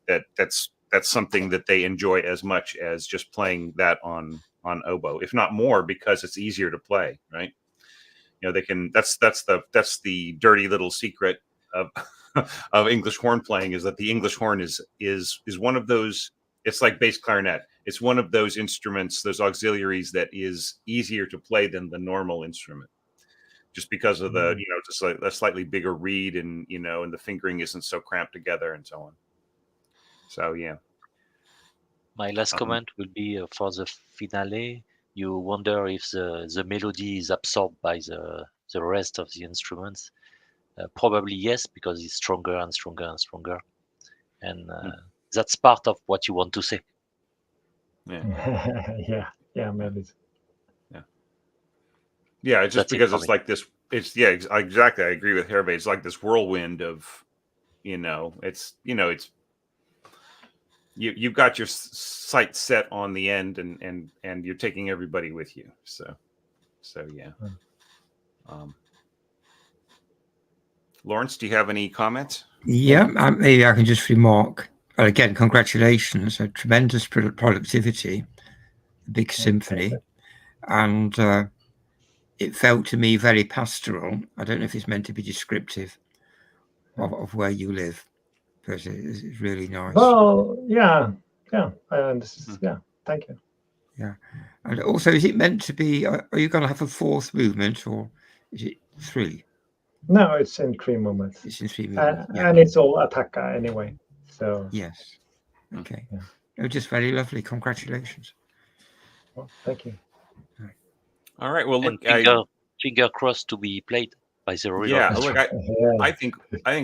That's something that they enjoy as much as just playing that on oboe, if not more, because it's easier to play, right? They can. That's the dirty little secret of of English horn playing, is that the English horn is one of those. It's like bass clarinet. It's one of those instruments, those auxiliaries, that is easier to play than the normal instrument, just because of the just like a slightly bigger reed, and and the fingering isn't so cramped together and so on. So yeah. My last comment will be for the finale. You wonder if the melody is absorbed by the rest of the instruments. Probably yes, because it's stronger and stronger and stronger, and that's part of what you want to say. Yeah. Yeah, maybe. Yeah, it's just That's because it's like this. It's exactly. I agree with Hervé. It's like this whirlwind of, it's you've got your sight set on the end, and you're taking everybody with you. So yeah. Lawrence, do you have any comments? Yeah, maybe I can just remark. Well, again, congratulations! A tremendous productivity, a big symphony, and it felt to me very pastoral. I don't know if it's meant to be descriptive of where you live, but it's really nice. Well, yeah. Thank you. Yeah, and also, is it meant to be? Are you going to have a fourth movement, or is it 3? No, it's in 3 movements. It's in 3 movements, and it's all attacca anyway. So yes, okay. Yeah. Oh, just very lovely. Congratulations. Well, thank you. All right. Well, look, finger crossed to be played by the real. Yeah, look, I think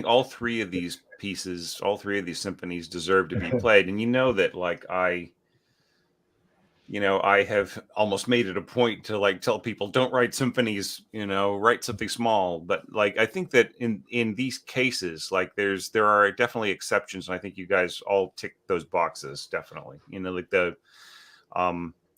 all 3 of these pieces, all 3 of these symphonies deserve to be played. And that, like, I have almost made it a point to, like, tell people, don't write symphonies, write something small. But, like, I think that in these cases, like, there are definitely exceptions, and I think you guys all tick those boxes, definitely. Like the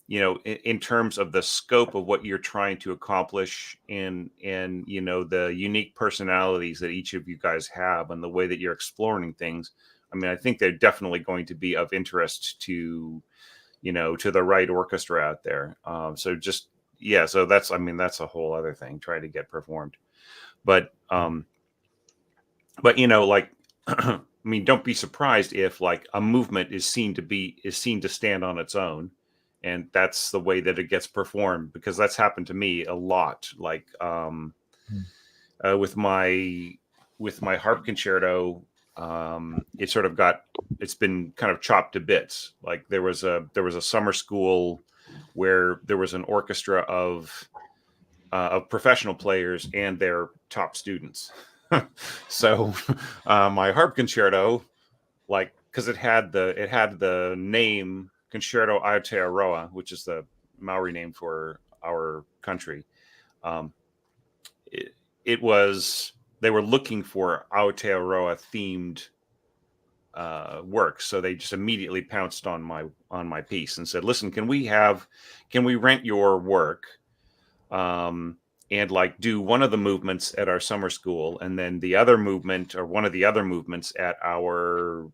in terms of the scope of what you're trying to accomplish, and the unique personalities that each of you guys have, and the way that you're exploring things. I mean, I think they're definitely going to be of interest to the right orchestra out there. So that's a whole other thing, try to get performed. But like, I mean, don't be surprised if, like, a movement is seen to stand on its own, and that's the way that it gets performed, because that's happened to me a lot. Like with my harp concerto, it sort of it's been kind of chopped to bits. Like there was a summer school where there was an orchestra of professional players and their top students. So my harp concerto, like, because it had the name Concerto Aotearoa, which is the Maori name for our country. It was, they were looking for Aotearoa themed work, so they just immediately pounced on my piece and said, "Listen, can we rent your work, and like do one of the movements at our summer school, and then the other movement or one of the other movements at our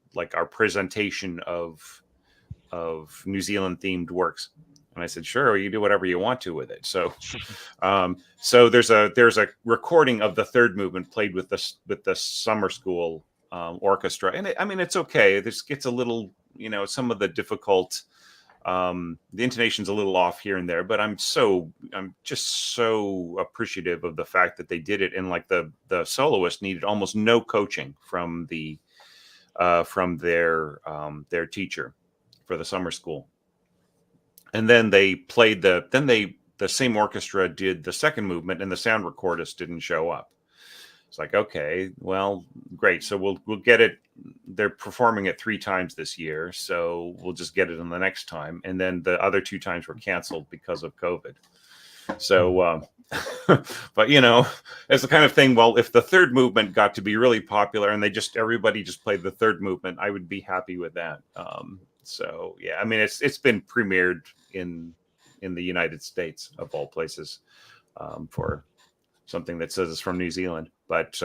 presentation of New Zealand themed works?" And I said, "Sure, you do whatever you want to with it." So, so there's a recording of the third movement played with the summer school orchestra, and it's okay. This gets a little, some of the difficult, the intonation's a little off here and there, but I'm just so appreciative of the fact that they did it, and like the soloist needed almost no coaching from their teacher for the summer school. And then they played the same orchestra did the second movement, and the sound recordist didn't show up. It's like, okay, well, great. So we'll get it. They're performing it 3 times this year, so we'll just get it on the next time. And then the other 2 times were canceled because of COVID. So, but it's the kind of thing. Well, if the third movement got to be really popular and everybody just played the third movement, I would be happy with that. So yeah, it's been premiered in the United States of all places, for something that says it's from New Zealand. But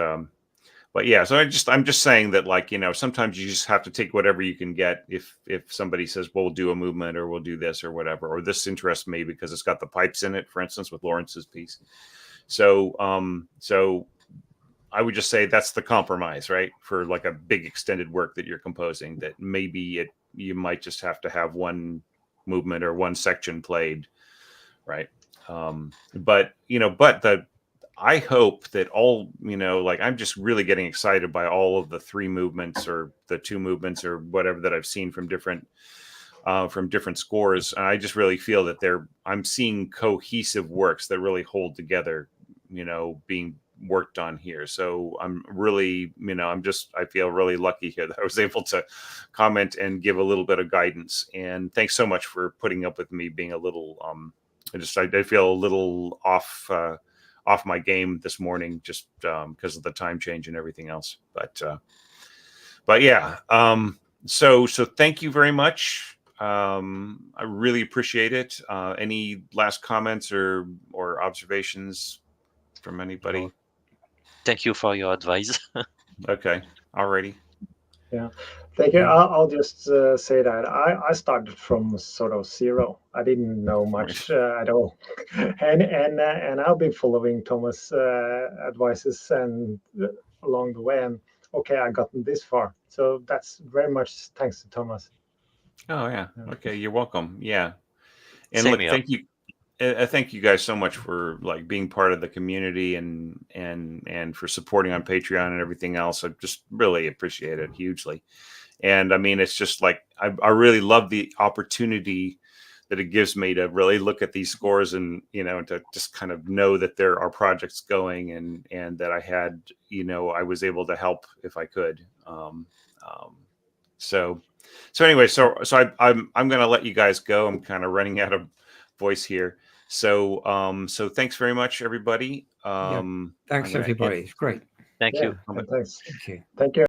yeah, so I'm just saying that, like, sometimes you just have to take whatever you can get. If somebody says, well, we'll do a movement, or we'll do this or whatever, or this interests me because it's got the pipes in it, for instance, with Lawrence's piece. So I would just say that's the compromise, right? For like a big extended work that you're composing, that maybe you might just have to have one movement or one section played, right? But I hope that all, I'm just really getting excited by all of the 3 movements or the 2 movements or whatever that I've seen from different scores. And I just really feel that I'm seeing cohesive works that really hold together, being worked on here. So I'm really, I feel really lucky here that I was able to comment and give a little bit of guidance. And thanks so much for putting up with me being a little, I feel a little off my game this morning, just because of the time change and everything else. But yeah, so thank you very much. I really appreciate it. Any last comments or observations from anybody? Thank you for your advice. Okay, alrighty. Yeah, thank you. I'll just say that I started from sort of zero. I didn't know much at all, and I've been following Thomas' advices and along the way, and okay, I gotten this far. So that's very much thanks to Thomas. Oh yeah. Okay, you're welcome. Yeah, and Same look, here. thank you. Thank you guys so much for like being part of the community and for supporting on Patreon and everything else. I just really appreciate it hugely. And it's just like, I really love the opportunity that it gives me to really look at these scores and, to just kind of know that there are projects going and that I had, I was able to help if I could. So anyway, so I'm going to let you guys go. I'm kind of running out of voice here. So thanks very much, everybody. Thanks, everybody. It's great. Thank you. Thanks. Thank you. Thank you.